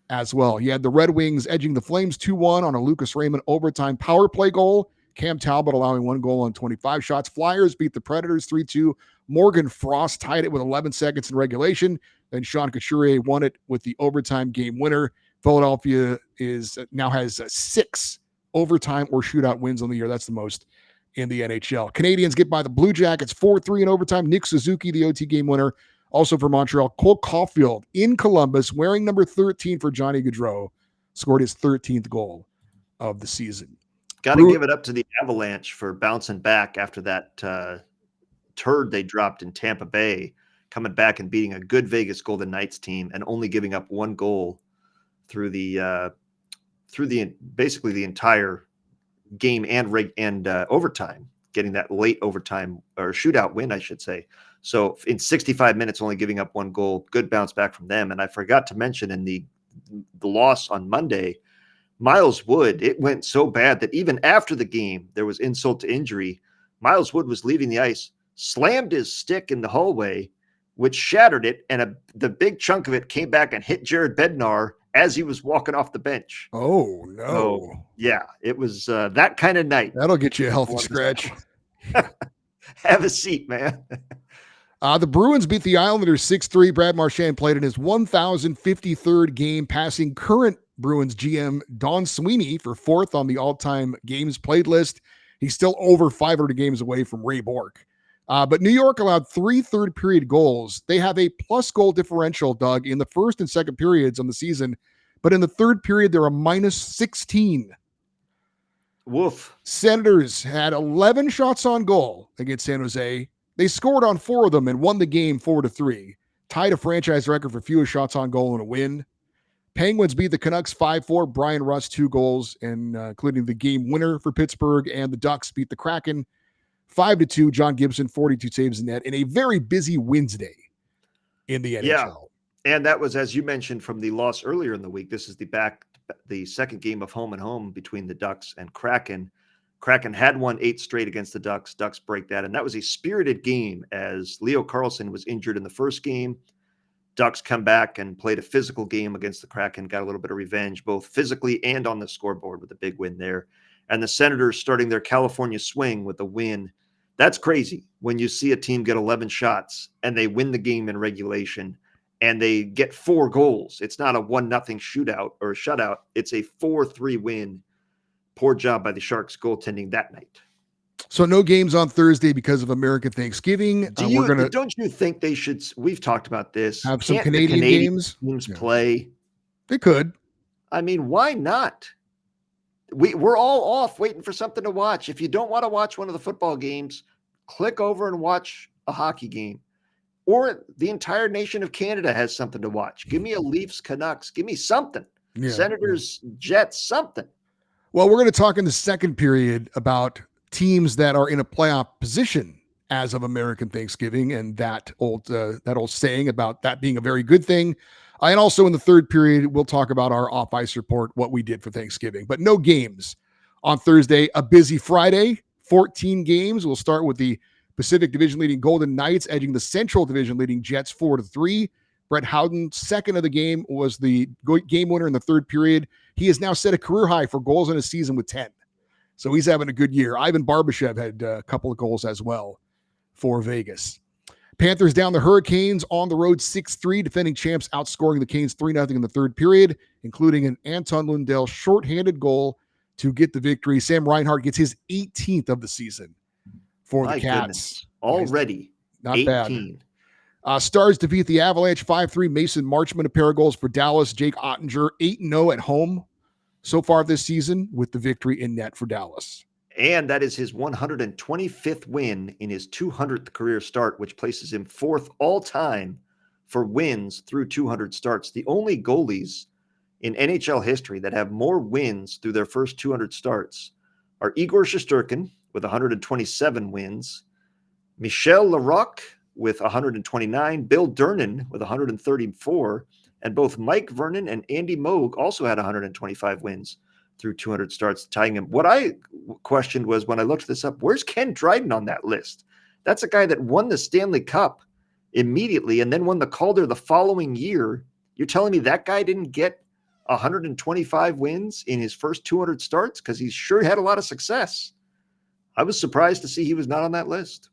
as well. You had the Red Wings edging the Flames 2-1 on a Lucas Raymond overtime power play goal. Cam Talbot allowing 1 goal on 25 shots. Flyers beat the Predators 3-2. Morgan Frost tied it with 11 seconds in regulation. Then Sean Couturier won it with the overtime game winner. Philadelphia now has 6 overtime or shootout wins on the year. That's the most in the NHL. Canadians get by the Blue Jackets 4-3 in overtime. Nick Suzuki, the OT game winner, Also for Montreal, Cole Caulfield in Columbus, wearing number 13 for Johnny Gaudreau, scored his 13th goal of the season. Got to give it up to the Avalanche for bouncing back after that turd they dropped in Tampa Bay, coming back and beating a good Vegas Golden Knights team and only giving up one goal through the basically the entire game and overtime, getting that late overtime or shootout win, I should say. So in 65 minutes, only giving up one goal, good bounce back from them. And I forgot to mention in the loss on Monday, Miles Wood, it went so bad that even after the game, there was insult to injury. Miles Wood was leaving the ice, slammed his stick in the hallway, which shattered it, and the big chunk of it came back and hit Jared Bednar as he was walking off the bench. Oh, no. So, yeah, it was that kind of night. That'll get you a healthy scratch. Have a seat, man. The Bruins beat the Islanders 6-3. Brad Marchand played in his 1,053rd game, passing current Bruins GM Don Sweeney for fourth on the all-time games played list. He's still over 500 games away from Ray Bourque. But New York allowed 3 third-period goals. They have a plus goal differential, Doug, in the first and second periods on the season. But in the third period, they're a minus 16. Woof. Senators had 11 shots on goal against San Jose. They scored on 4 of them and won the game 4-3. Tied a franchise record for fewest shots on goal in a win. Penguins beat the Canucks 5-4. Brian Rust 2 goals, and including the game winner for Pittsburgh. And the Ducks beat the Kraken 5-2. John Gibson 42 saves in net in a very busy Wednesday in the NHL. Yeah, and that was, as you mentioned, from the loss earlier in the week. This is the second game of home and home between the Ducks and Kraken. Kraken had won 8 straight against the Ducks. Ducks break that, and that was a spirited game as Leo Carlsson was injured in the first game. Ducks come back and played a physical game against the Kraken, got a little bit of revenge, both physically and on the scoreboard with a big win there. And the Senators starting their California swing with a win. That's crazy when you see a team get 11 shots and they win the game in regulation and they get 4 goals. It's not a 1-0 shootout or a shutout. It's a 4-3 win. Poor job by the Sharks goaltending that night. So no games on Thursday because of American Thanksgiving. Don't you think they should? We've talked about this. Have some Canadian games. Teams play. They could. I mean, why not? We're all off waiting for something to watch. If you don't want to watch one of the football games, click over and watch a hockey game. Or the entire nation of Canada has something to watch. Give me a Leafs Canucks. Give me something. Yeah. Senators Jets, something. Well, we're going to talk in the second period about teams that are in a playoff position as of American Thanksgiving, and that old saying about that being a very good thing. And also in the third period, we'll talk about our off-ice report, what we did for Thanksgiving. But no games on Thursday. A busy Friday, 14 games. We'll start with the Pacific Division leading Golden Knights edging the Central Division leading Jets 4-3. Brett Howden, second of the game, was the game winner in the third period. He has now set a career high for goals in a season with 10. So he's having a good year. Ivan Barbashev had a couple of goals as well for Vegas. Panthers down the Hurricanes on the road 6-3. Defending champs outscoring the Canes 3-0 in the third period, including an Anton Lundell shorthanded goal to get the victory. Sam Reinhart gets his 18th of the season for the Cats. Goodness. Already. Not 18. Bad. Stars defeat the Avalanche 5-3. Mason Marchman, a pair of goals for Dallas. Jake Ottinger 8-0 at home so far this season with the victory in net for Dallas. And that is his 125th win in his 200th career start, which places him 4th all-time for wins through 200 starts. The only goalies in NHL history that have more wins through their first 200 starts are Igor Shesterkin with 127 wins, Michel Larocque with 129, Bill Durnan with 134, and both Mike Vernon and Andy Moog also had 125 wins through 200 starts, tying him. What I questioned was when I looked this up, where's Ken Dryden on that list? That's a guy that won the Stanley Cup immediately and then won the Calder the following year. You're telling me that guy didn't get 125 wins in his first 200 starts? Because he sure had a lot of success. I was surprised to see he was not on that list.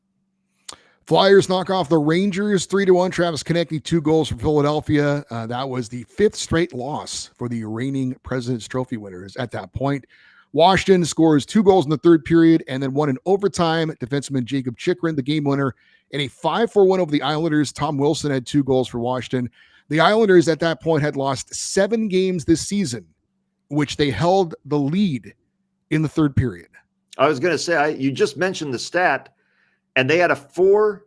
Flyers knock off the Rangers 3-1. Travis Konecny, 2 goals for Philadelphia. That was the 5th straight loss for the reigning President's Trophy winners at that point. Washington scores 2 goals in the third period and then one in overtime. Defenseman Jacob Chikrin, the game winner, in a 5-4 win over the Islanders. Tom Wilson had 2 goals for Washington. The Islanders at that point had lost 7 games this season, which they held the lead in the third period. I was going to say, you just mentioned the stat, and they had a 4-2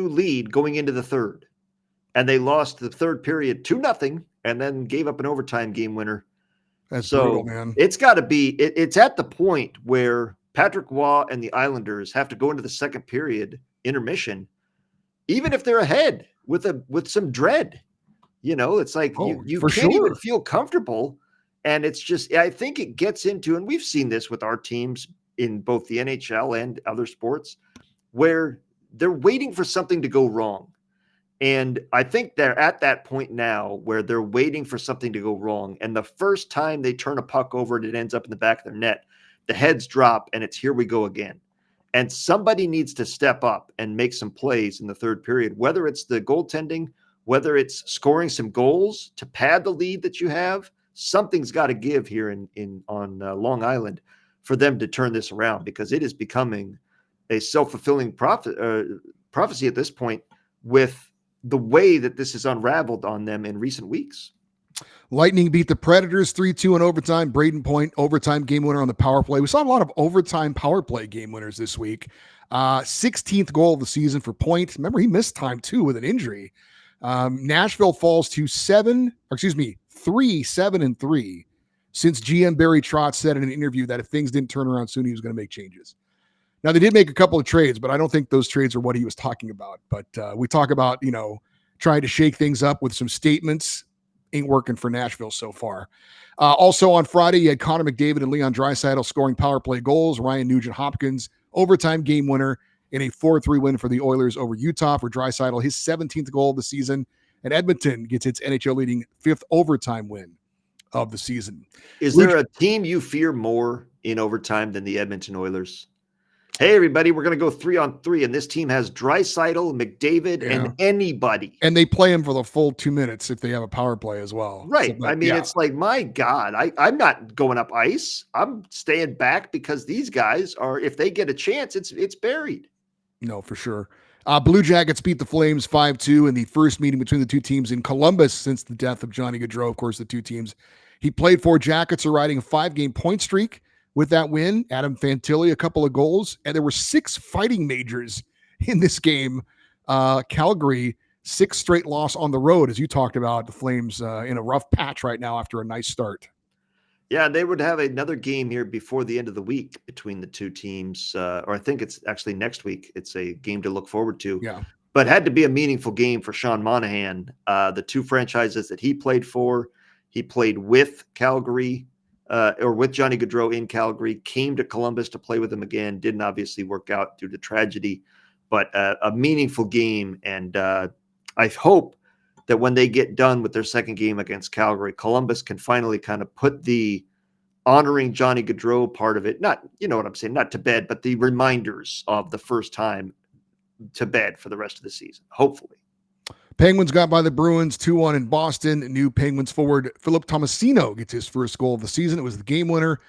lead going into the third, and they lost the third period 2-0, and then gave up an overtime game winner. That's brutal, man. It's got to be. It's at the point where Patrick Waugh and the Islanders have to go into the second period intermission, even if they're ahead with some dread. It's like you can't even feel comfortable, and it's just. I think it gets into, and we've seen this with our teams in both the NHL and other sports, where they're waiting for something to go wrong. And I think they're at that point now where they're waiting for something to go wrong. And the first time they turn a puck over and it ends up in the back of their net, the heads drop and it's here we go again. And somebody needs to step up and make some plays in the third period, whether it's the goaltending, whether it's scoring some goals to pad the lead that you have. Something's got to give here on Long Island for them to turn this around, because it is becoming a self-fulfilling prophecy at this point with the way that this has unraveled on them in recent weeks. Lightning beat the Predators 3-2 in overtime. Braden Point, overtime game winner on the power play. We saw a lot of overtime power play game winners this week. 16th goal of the season for Point. Remember, he missed time too with an injury. Nashville falls to 3-7-3 since GM Barry Trotz said in an interview that if things didn't turn around soon, he was going to make changes. Now, they did make a couple of trades, but I don't think those trades are what he was talking about. But we talk about, trying to shake things up with some statements. Ain't working for Nashville so far. Also on Friday, you had Connor McDavid and Leon Draisaitl scoring power play goals. Ryan Nugent-Hopkins, overtime game winner in a 4-3 win for the Oilers over Utah for Draisaitl, his 17th goal of the season. And Edmonton gets its NHL-leading 5th overtime win of the season. Is there a team you fear more in overtime than the Edmonton Oilers? Hey, everybody, we're going to go 3-on-3, and this team has Draisaitl, McDavid, and anybody. And they play him for the full 2 minutes if they have a power play as well. Right. So, it's like, my God, I'm not going up ice. I'm staying back because these guys are, if they get a chance, it's buried. No, for sure. Blue Jackets beat the Flames 5-2 in the first meeting between the two teams in Columbus since the death of Johnny Gaudreau. Of course, the two teams he played for. Jackets are riding a 5-game point streak. With that win, Adam Fantilli, a couple of goals, and there were 6 fighting majors in this game. Calgary, 6 straight loss on the road, as you talked about. The Flames in a rough patch right now after a nice start. Yeah, they would have another game here before the end of the week between the two teams, or I think it's actually next week. It's a game to look forward to. Yeah, but had to be a meaningful game for Sean Monahan. The two franchises that he played for, he played with Calgary. Or with Johnny Gaudreau in Calgary, came to Columbus to play with him again. Didn't obviously work out due to tragedy, but a meaningful game. And I hope that when they get done with their second game against Calgary, Columbus can finally kind of put the honoring Johnny Gaudreau part of it, not, you know what I'm saying, not to bed, but the reminders of the first time to bed for the rest of the season, hopefully. Penguins got by the Bruins 2-1 in Boston. New Penguins forward Philip Tomasino gets his first goal of the season. It was the game winner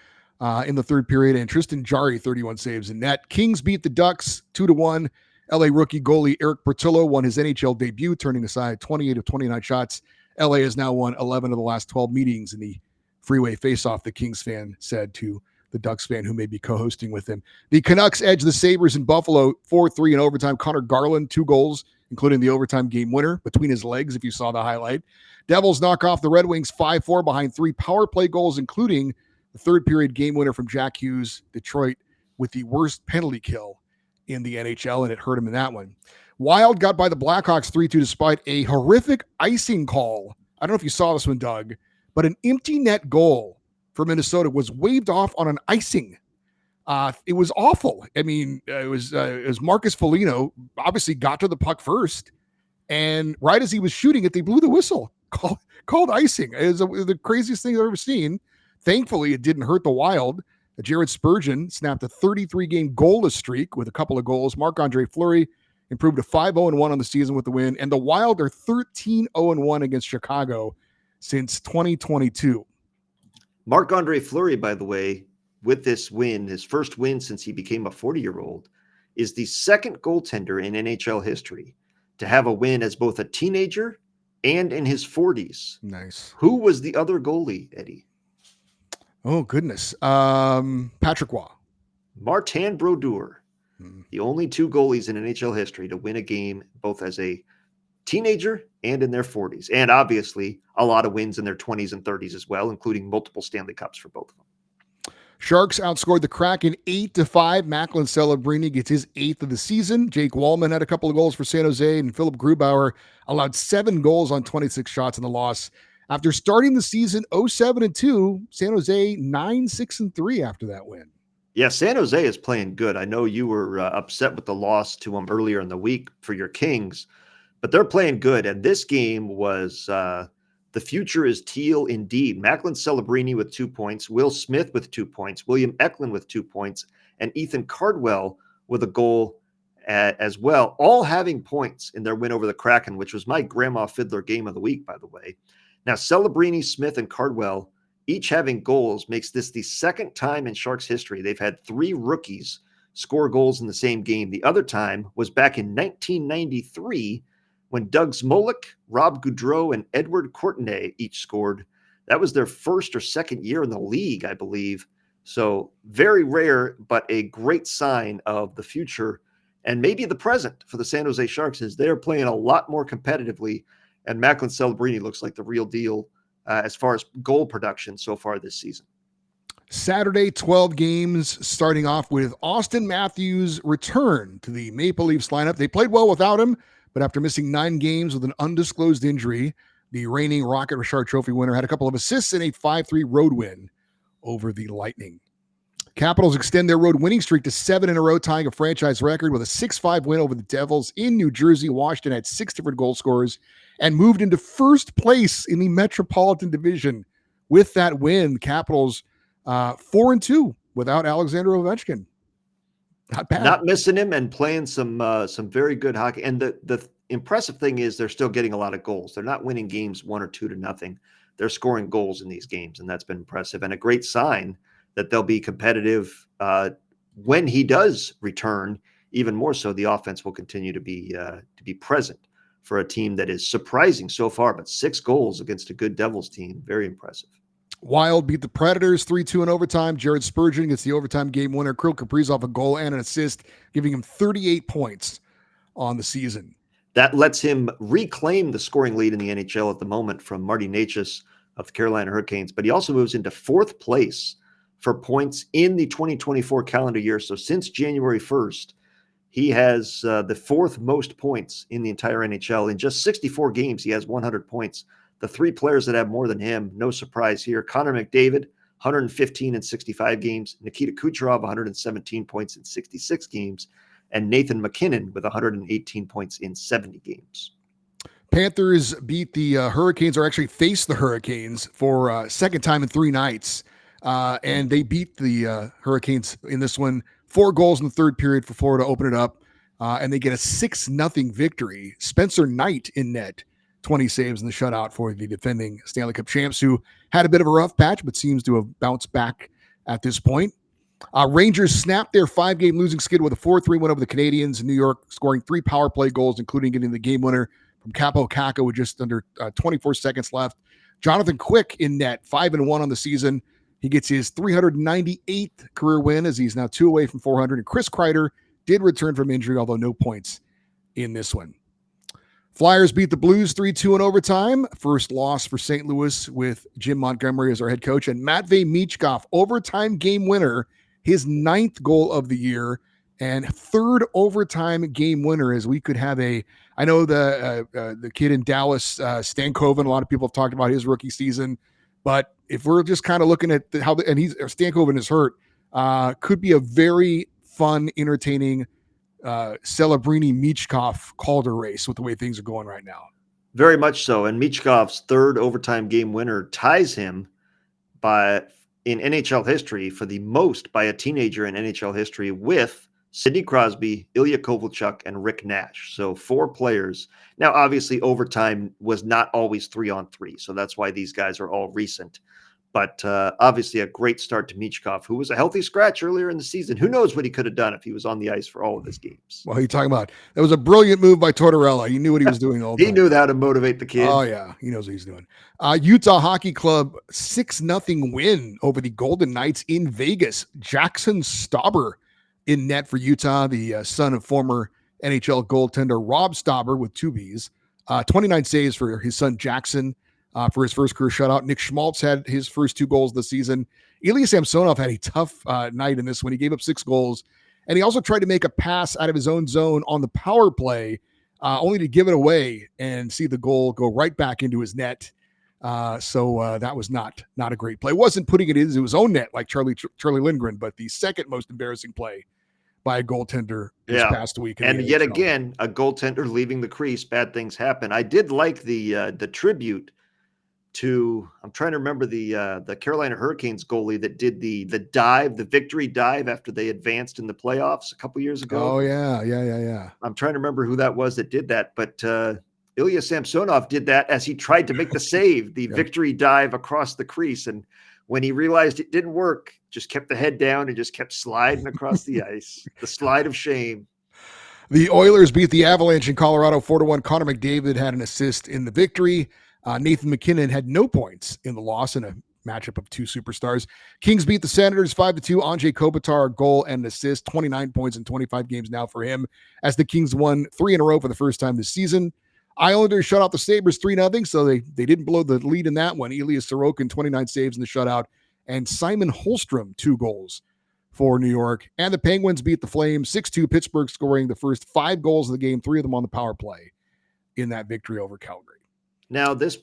in the third period, and Tristan Jarry, 31 saves in net. Kings beat the Ducks 2-1. LA rookie goalie Eric Portillo won his NHL debut, turning aside 28 of 29 shots. LA has now won 11 of the last 12 meetings in the freeway faceoff, the Kings fan said to the Ducks fan who may be co-hosting with him. The Canucks edge the Sabres in Buffalo 4-3 in overtime. Connor Garland, 2 goals, including the overtime game winner between his legs, if you saw the highlight. Devils knock off the Red Wings 5-4 behind 3 power play goals, including the third period game winner from Jack Hughes. Detroit with the worst penalty kill in the NHL, and it hurt him in that one. Wild got by the Blackhawks 3-2 despite a horrific icing call. I don't know if you saw this one, Doug, but an empty net goal for Minnesota was waved off on an icing. It was awful. I mean, it was Marcus Foligno obviously got to the puck first, and right as he was shooting it, they blew the whistle, called icing. It was the craziest thing I've ever seen. Thankfully, it didn't hurt the Wild. Jared Spurgeon snapped a 33-game goalless streak with a couple of goals. Marc-Andre Fleury improved to 5-0-1 on the season with the win, and the Wild are 13-0-1 against Chicago since 2022. Marc-Andre Fleury, by the way, with this win, his first win since he became a 40-year-old, is the second goaltender in NHL history to have a win as both a teenager and in his 40s. Nice. Who was the other goalie, Eddie? Oh, goodness. Patrick Waugh. Martin Brodeur. Hmm. The only two goalies in NHL history to win a game both as a teenager and in their 40s. And obviously, a lot of wins in their 20s and 30s as well, including multiple Stanley Cups for both of them. Sharks outscored the Kraken 8-5. Macklin Celebrini gets his 8th of the season. Jake Wallman had a couple of goals for San Jose, and Philip Grubauer allowed 7 goals on 26 shots in the loss. After starting the season 0-7-2, San Jose 9-6-3 after that win. Yeah, San Jose is playing good. I know you were upset with the loss to them earlier in the week for your Kings, but they're playing good. And this game was the future is teal indeed. Macklin Celebrini with 2 points, Will Smith with 2 points, William Eklund with 2 points, and Ethan Cardwell with a goal as well, all having points in their win over the Kraken, which was my Grandma Fiddler game of the week, by the way. Now, Celebrini, Smith, and Cardwell each having goals makes this the second time in Sharks history they've had 3 rookies score goals in the same game. The other time was back in 1993 when Doug Smolik, Rob Goudreau, and Edward Courtenay each scored. That was their first or second year in the league, I believe. So very rare, but a great sign of the future and maybe the present for the San Jose Sharks is they're playing a lot more competitively, and Macklin Celebrini looks like the real deal as far as goal production so far this season. Saturday, 12 games, starting off with Austin Matthews' return to the Maple Leafs lineup. They played well without him, but after missing 9 games with an undisclosed injury, the reigning Rocket Richard Trophy winner had a couple of assists in a 5-3 road win over the Lightning. Capitals extend their road winning streak to 7 in a row, tying a franchise record with a 6-5 win over the Devils in New Jersey. Washington had 6 different goal scorers and moved into first place in the Metropolitan Division. With that win, Capitals 4-2 without Alexander Ovechkin. Not bad. Not missing him and playing some very good hockey. And the impressive thing is they're still getting a lot of goals. They're not winning games 1 or 2-0. They're scoring goals in these games, and that's been impressive and a great sign that they'll be competitive when he does return. Even more so, the offense will continue to be present for a team that is surprising so far. But 6 goals against a good Devils team, very impressive. Wild beat the Predators 3-2 in overtime. Jared Spurgeon gets the overtime game winner. Kirill Kaprizov a goal and an assist, giving him 38 points on the season. That lets him reclaim the scoring lead in the NHL at the moment from Marty Necas of the Carolina Hurricanes. But he also moves into 4th place for points in the 2024 calendar year. So since January 1st, he has the 4th most points in the entire NHL. In just 64 games, he has 100 points. The 3 players that have more than him, no surprise here. Connor McDavid, 115 in 65 games. Nikita Kucherov, 117 points in 66 games. And Nathan McKinnon with 118 points in 70 games. Panthers beat the Hurricanes, or actually faced the Hurricanes for second time in 3 nights. And they beat the Hurricanes in this one. 4 goals in the third period for Florida to open it up. And they get a 6-0 victory. Spencer Knight in net. 20 saves in the shutout for the defending Stanley Cup champs, who had a bit of a rough patch, but seems to have bounced back at this point. Rangers snapped their 5-game losing skid with a 4-3 win over the Canadiens in New York, scoring 3 power play goals, including getting the game winner from Capo Caca with just under 24 seconds left. Jonathan Quick in net, 5-1 on the season. He gets his 398th career win as he's now 2 away from 400. And Chris Kreider did return from injury, although no points in this one. Flyers beat the Blues 3-2 in overtime. First loss for St. Louis with Jim Montgomery as our head coach. And Matvei Michkov, overtime game winner, his 9th goal of the year and 3rd overtime game winner, as we could have I know the kid in Dallas, Stankoven, a lot of people have talked about his rookie season. But if we're just kind of looking at Stankoven is hurt, could be a very fun, entertaining Celebrini Michkov Calder race with the way things are going right now. Very much so. And Michkov's 3rd overtime game winner ties him in NHL history for the most by a teenager in NHL history with Sidney Crosby, Ilya Kovalchuk, and Rick Nash. So 4 players. Now, obviously, overtime was not always 3-on-3. So that's why these guys are all recent. But obviously a great start to Michkov, who was a healthy scratch earlier in the season. Who knows what he could have done if he was on the ice for all of his games. Well, you're talking about that was a brilliant move by Tortorella. He knew what he was doing all the He time. knew how to motivate the kid. Oh yeah, he knows what he's doing. Utah Hockey Club 6-0 win over the Golden Knights in Vegas. Jackson Stauber in net for Utah, the son of former NHL goaltender Rob Stauber with 2 Bs. 29 saves for his son Jackson for his first career shutout. Nick Schmaltz had his first 2 goals of the season. Ilya Samsonov had a tough night in this one. He gave up 6 goals, and he also tried to make a pass out of his own zone on the power play, only to give it away and see the goal go right back into his net. So that was not a great play. It wasn't putting it into his own net like Charlie Lindgren, but the second most embarrassing play by a goaltender this past week. And yet again, a goaltender leaving the crease, bad things happen. I did like the tribute to, I'm trying to remember the Carolina Hurricanes goalie that did the dive, the victory dive after they advanced in the playoffs a couple years ago. Oh yeah. I'm trying to remember who that was that did that, but Ilya Samsonov did that as he tried to make the save, the victory dive across the crease. And when he realized it didn't work, just kept the head down and just kept sliding across the ice. The slide of shame. The Oilers beat the Avalanche in Colorado 4-1. Connor McDavid had an assist in the victory. Nathan McKinnon had no points in the loss in a matchup of 2 superstars. Kings beat the Senators 5-2. Anze Kopitar, goal and an assist, 29 points in 25 games now for him, as the Kings won 3 in a row for the first time this season. Islanders shut out the Sabres 3-0, so they didn't blow the lead in that one. Elias Sorokin, 29 saves in the shutout, and Simon Holmstrom, 2 goals for New York. And the Penguins beat the Flames 6-2. Pittsburgh scoring the first 5 goals of the game, 3 of them on the power play in that victory over Calgary. Now, this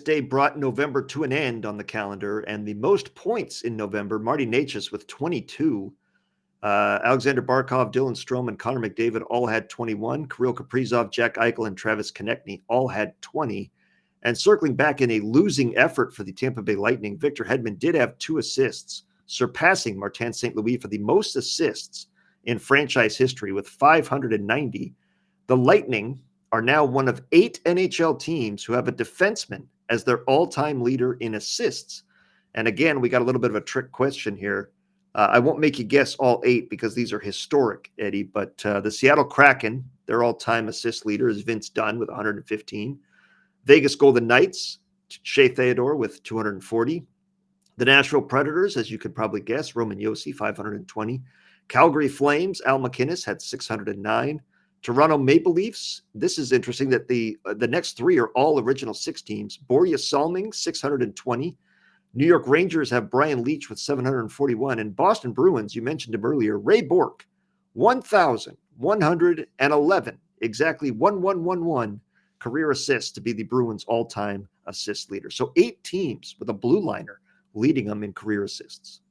day brought November to an end on the calendar, and the most points in November, Marty Necas with 22. Alexander Barkov, Dylan Strome, and Connor McDavid all had 21. Kirill Kaprizov, Jack Eichel, and Travis Konechny all had 20. And circling back in a losing effort for the Tampa Bay Lightning, Victor Hedman did have 2 assists, surpassing Martin St. Louis for the most assists in franchise history with 590. The Lightning are now one of 8 NHL teams who have a defenseman as their all-time leader in assists. And again, we got a little bit of a trick question here. I won't make you guess all 8 because these are historic, Eddie, but the Seattle Kraken, their all-time assist leader is Vince Dunn with 115. Vegas Golden Knights, Shea Theodore with 240. The Nashville Predators, as you could probably guess, Roman Josi, 520. Calgary Flames, Al MacInnis had 609. Toronto Maple Leafs, this is interesting that the next 3 are all original 6 teams. Borje Salming, 620. New York Rangers have Brian Leetch with 741. And Boston Bruins, you mentioned him earlier, Ray Bourque, 1,111, exactly 1111 career assists to be the Bruins all-time assist leader. So 8 teams with a blue liner leading them in career assists.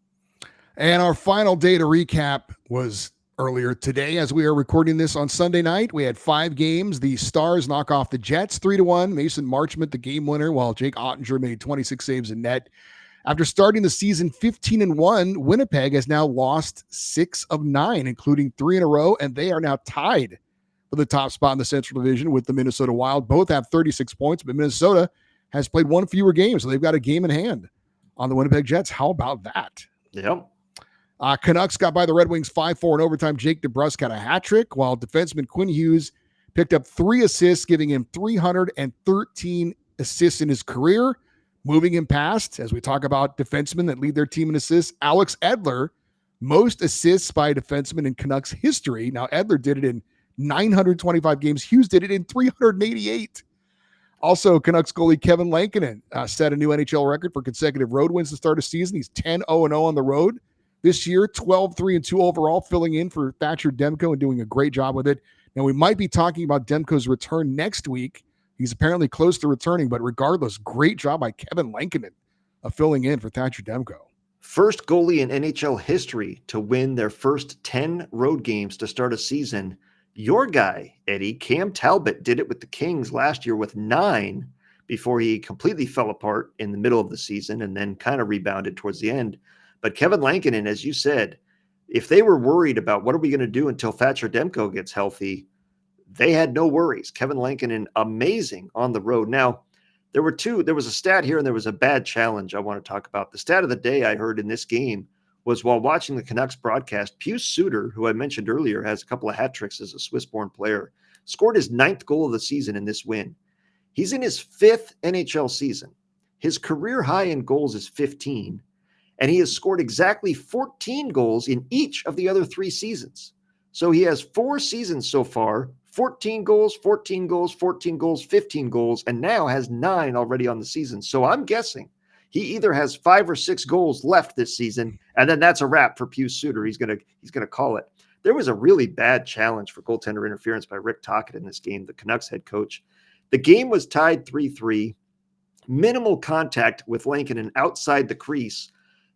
And our final day to recap was earlier today as we are recording this on Sunday night. We had 5 games. The Stars knock off the Jets 3-1. Mason Marchment, the game winner, while Jake Ottinger made 26 saves in net. After starting the season 15-1, Winnipeg has now lost 6 of 9, including 3 in a row, and they are now tied for the top spot in the Central Division with the Minnesota Wild. Both have 36 points, but Minnesota has played 1 fewer game, so they've got a game in hand on the Winnipeg Jets. How about that? Yep. Canucks got by the Red Wings 5-4 in overtime. Jake DeBrusk had a hat trick, while defenseman Quinn Hughes picked up 3 assists, giving him 313 assists in his career, moving him past, as we talk about defensemen that lead their team in assists, Alex Edler, most assists by a defenseman in Canucks history. Now, Edler did it in 925 games. Hughes did it in 388. Also, Canucks goalie Kevin Lankinen set a new NHL record for consecutive road wins to start a season. He's 10-0-0 on the road this year, 12-3-2 overall, filling in for Thatcher Demko and doing a great job with it. Now, we might be talking about Demko's return next week. He's apparently close to returning, but regardless, great job by Kevin Lankinen of filling in for Thatcher Demko. First goalie in NHL history to win their first 10 road games to start a season. Your guy, Eddie, Cam Talbot, did it with the Kings last year with 9 before he completely fell apart in the middle of the season and then kind of rebounded towards the end. But Kevin Lankinen, as you said, if they were worried about what are we going to do until Thatcher Demko gets healthy, they had no worries. Kevin Lankinen, amazing on the road. Now, There was a stat here and there was a bad challenge I want to talk about. The stat of the day I heard in this game was while watching the Canucks broadcast, Pius Suter, who I mentioned earlier, has a couple of hat tricks as a Swiss-born player, scored his 9th goal of the season in this win. He's in his 5th NHL season. His career high in goals is 15, and he has scored exactly 14 goals in each of the other 3 seasons. So he has 4 seasons so far, 14 goals, 14 goals, 14 goals, 15 goals, and now has 9 already on the season. So I'm guessing he either has 5 or 6 goals left this season, and then that's a wrap for Pius Suter. He's gonna call it. There was a really bad challenge for goaltender interference by Rick Tocchet in this game, the Canucks head coach. The game was tied 3-3, minimal contact with Lankinen outside the crease.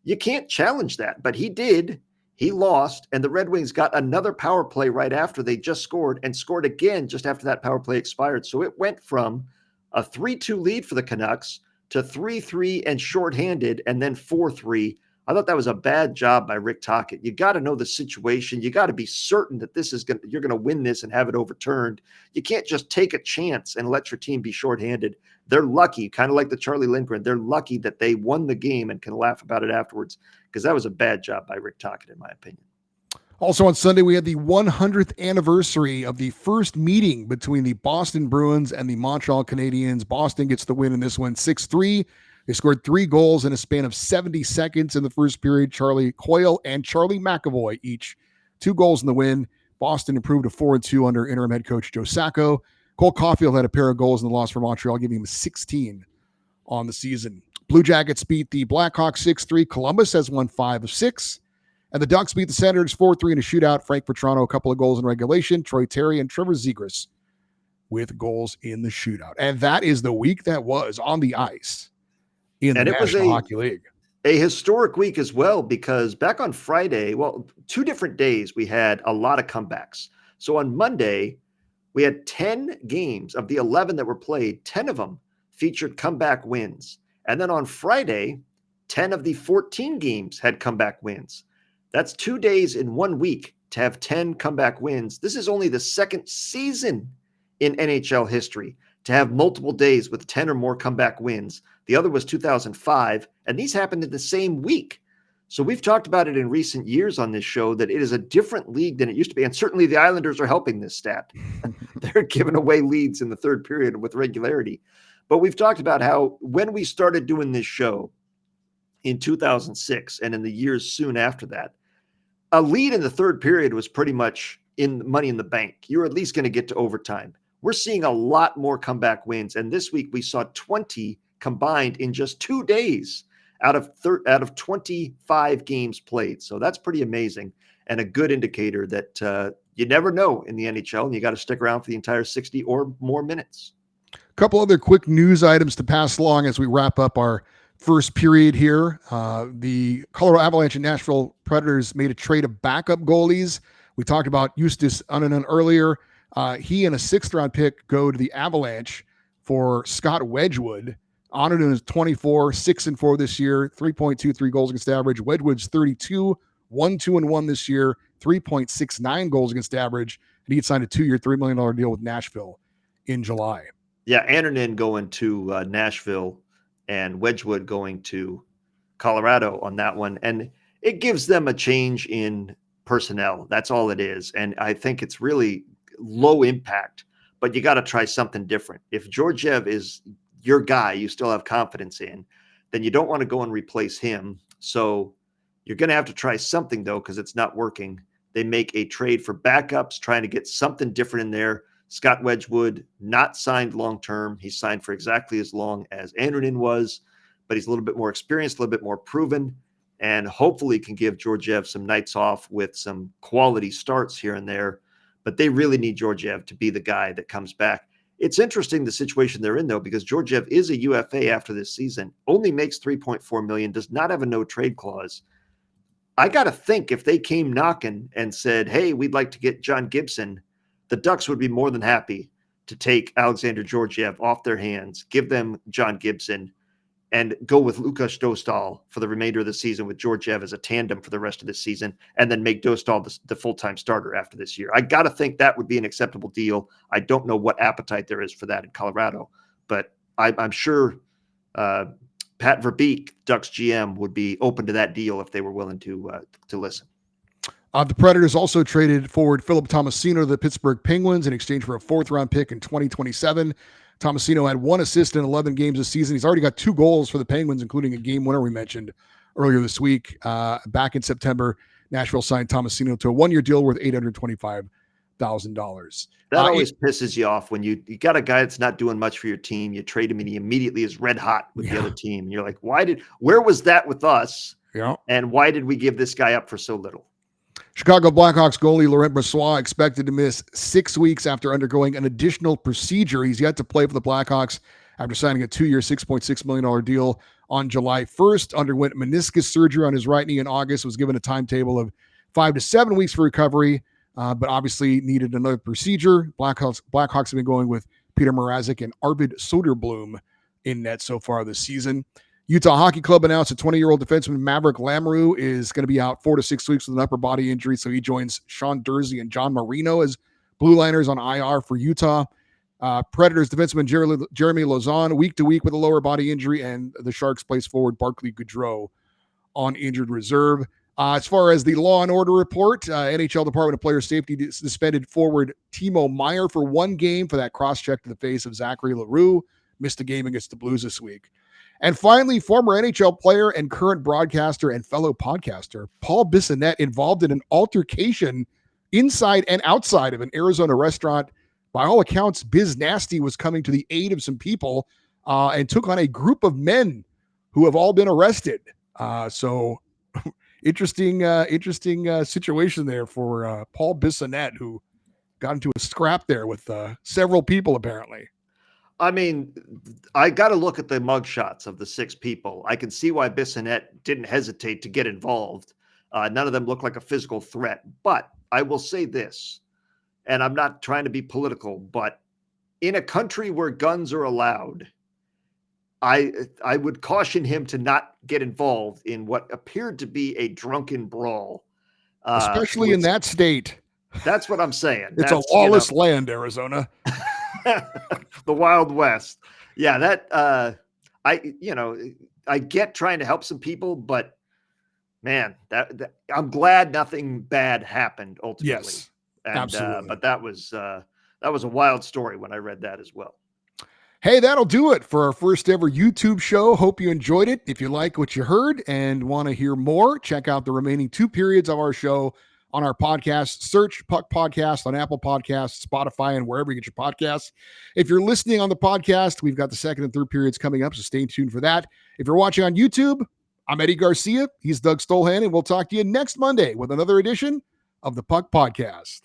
You can't challenge that, but he did. He lost, and the Red Wings got another power play right after they just scored and scored again just after that power play expired. So it went from a 3-2 lead for the Canucks to 3-3 and shorthanded and then 4-3. I thought that was a bad job by Rick Tocchet. You got to know the situation. You got to be certain that you're going to win this and have it overturned. You can't just take a chance and let your team be shorthanded. They're lucky, kind of like the Charlie Lindgren. They're lucky that they won the game and can laugh about it afterwards, because that was a bad job by Rick Tocchet, in my opinion. Also on Sunday, we had the 100th anniversary of the first meeting between the Boston Bruins and the Montreal Canadiens. Boston gets the win in this one, 6-3. They scored 3 goals in a span of 70 seconds in the first period. Charlie Coyle and Charlie McAvoy each 2 goals in the win. Boston improved to 4-2 under interim head coach Joe Sacco. Cole Caulfield had a pair of goals in the loss for Montreal, giving him 16 on the season. Blue Jackets beat the Blackhawks 6-3. Columbus has won 5 of 6. And the Ducks beat the Senators 4-3 in a shootout. Frankfurt Toronto, a couple of goals in regulation. Troy Terry and Trevor Zegras with goals in the shootout. And that is the week that was on the ice in the National Hockey League. A historic week as well, because back on Friday, 2 different days, we had a lot of comebacks. So on Monday, we had 10 games of the 11 that were played. 10 of them featured comeback wins. And then on Friday, 10 of the 14 games had comeback wins. That's 2 days in 1 week to have 10 comeback wins. This is only the second season in NHL history to have multiple days with 10 or more comeback wins. The other was 2005, and these happened in the same week. So we've talked about it in recent years on this show that it is a different league than it used to be. And certainly the Islanders are helping this stat. They're giving away leads in the third period with regularity. But we've talked about how when we started doing this show in 2006 and in the years soon after that, a lead in the third period was pretty much in Money in the Bank. You're at least going to get to overtime. We're seeing a lot more comeback wins. And this week we saw 20 combined in just 2 days out of 25 games played. So that's pretty amazing and a good indicator that you never know in the NHL, and you got to stick around for the entire 60 or more minutes. A couple other quick news items to pass along as we wrap up our first period here. The Colorado Avalanche and Nashville Predators made a trade of backup goalies. We talked about Justus Annunen earlier. He and a 6th-round pick go to the Avalanche for Scott Wedgwood. Annunen is 24, 6-4 this year, 3.23 goals against average. Wedgwood's 32, 1-2-1 this year, 3.69 goals against average. And he had signed a 2-year, $3 million deal with Nashville in July. Yeah, Annunen going to Nashville and Wedgwood going to Colorado on that one. And it gives them a change in personnel. That's all it is. And I think it's really low impact, but you got to try something different. If Georgiev is your guy you still have confidence in, then you don't want to go and replace him. So you're going to have to try something, though, because it's not working. They make a trade for backups, trying to get something different in there. Scott Wedgwood, not signed long-term. He's signed for exactly as long as Annunen was, but he's a little bit more experienced, a little bit more proven, and hopefully can give Georgiev some nights off with some quality starts here and there. But they really need Georgiev to be the guy that comes back. It's interesting the situation they're in, though, because Georgiev is a UFA after this season, only makes $3.4 million, does not have a no-trade clause. I got to think if they came knocking and said, hey, we'd like to get John Gibson, the Ducks would be more than happy to take Alexander Georgiev off their hands, give them John Gibson, and go with Lukas Dostal for the remainder of the season with Georgiev as a tandem for the rest of the season, and then make Dostal the full-time starter after this year. I got to think that would be an acceptable deal. I don't know what appetite there is for that in Colorado, but I'm sure Pat Verbeek, Ducks GM, would be open to that deal if they were willing to listen. The Predators also traded forward Philip Tomasino to the Pittsburgh Penguins in exchange for a 4th-round pick in 2027. Tomasino had 1 assist in 11 games this season. He's already got 2 goals for the Penguins, including a game winner we mentioned earlier this week. Back in September, Nashville signed Tomasino to a 1-year deal worth $825,000. That always pisses you off when you got a guy that's not doing much for your team. You trade him and he immediately is red hot with the other team. And you're like, where was that with us? Yeah. And why did we give this guy up for so little? Chicago Blackhawks goalie Laurent Brossoit expected to miss 6 weeks after undergoing an additional procedure. He's yet to play for the Blackhawks after signing a 2-year, $6.6 million deal on July 1st. Underwent meniscus surgery on his right knee in August, was given a timetable of 5 to 7 weeks for recovery, but obviously needed another procedure. Blackhawks have been going with Peter Mrazek and Arvid Soderblom in net so far this season. Utah Hockey Club announced a 20-year-old defenseman Maverick Lamoureux is going to be out 4 to 6 weeks with an upper body injury, so he joins Sean Dursey and John Marino as blue liners on IR for Utah. Predators defenseman Jeremy Lauzon week to week with a lower body injury, and the Sharks place forward Barclay Goodrow on injured reserve. As far as the Law and Order report, NHL Department of Player Safety suspended forward Timo Meier for 1 game for that cross-check to the face of Zachary Leroux. Missed a game against the Blues this week. And finally, former NHL player and current broadcaster and fellow podcaster Paul Bissonnette involved in an altercation inside and outside of an Arizona restaurant. By all accounts, Biz Nasty was coming to the aid of some people and took on a group of men who have all been arrested. So interesting situation there for Paul Bissonnette, who got into a scrap there with several people apparently. I mean, I got to look at the mugshots of the 6 people. I can see why Bissonnette didn't hesitate to get involved. None of them look like a physical threat. But I will say this, and I'm not trying to be political, but in a country where guns are allowed, I would caution him to not get involved in what appeared to be a drunken brawl. Especially in that state. That's what I'm saying. It's a lawless land, Arizona. The Wild West. Yeah, that I get trying to help some people, but man, that I'm glad nothing bad happened ultimately. Yes, absolutely. But that was a wild story when I read that as well. Hey, that'll do it for our first ever YouTube show. Hope you enjoyed it. If you like what you heard and want to hear more, check out the remaining 2 periods of our show on our podcast. Search Puck Podcast on Apple Podcasts, Spotify, and wherever you get your podcasts. If you're listening on the podcast, we've got the 2nd and 3rd periods coming up, so stay tuned for that. If you're watching on YouTube, I'm Eddie Garcia. He's Doug Stolhand, and we'll talk to you next Monday with another edition of the Puck Podcast.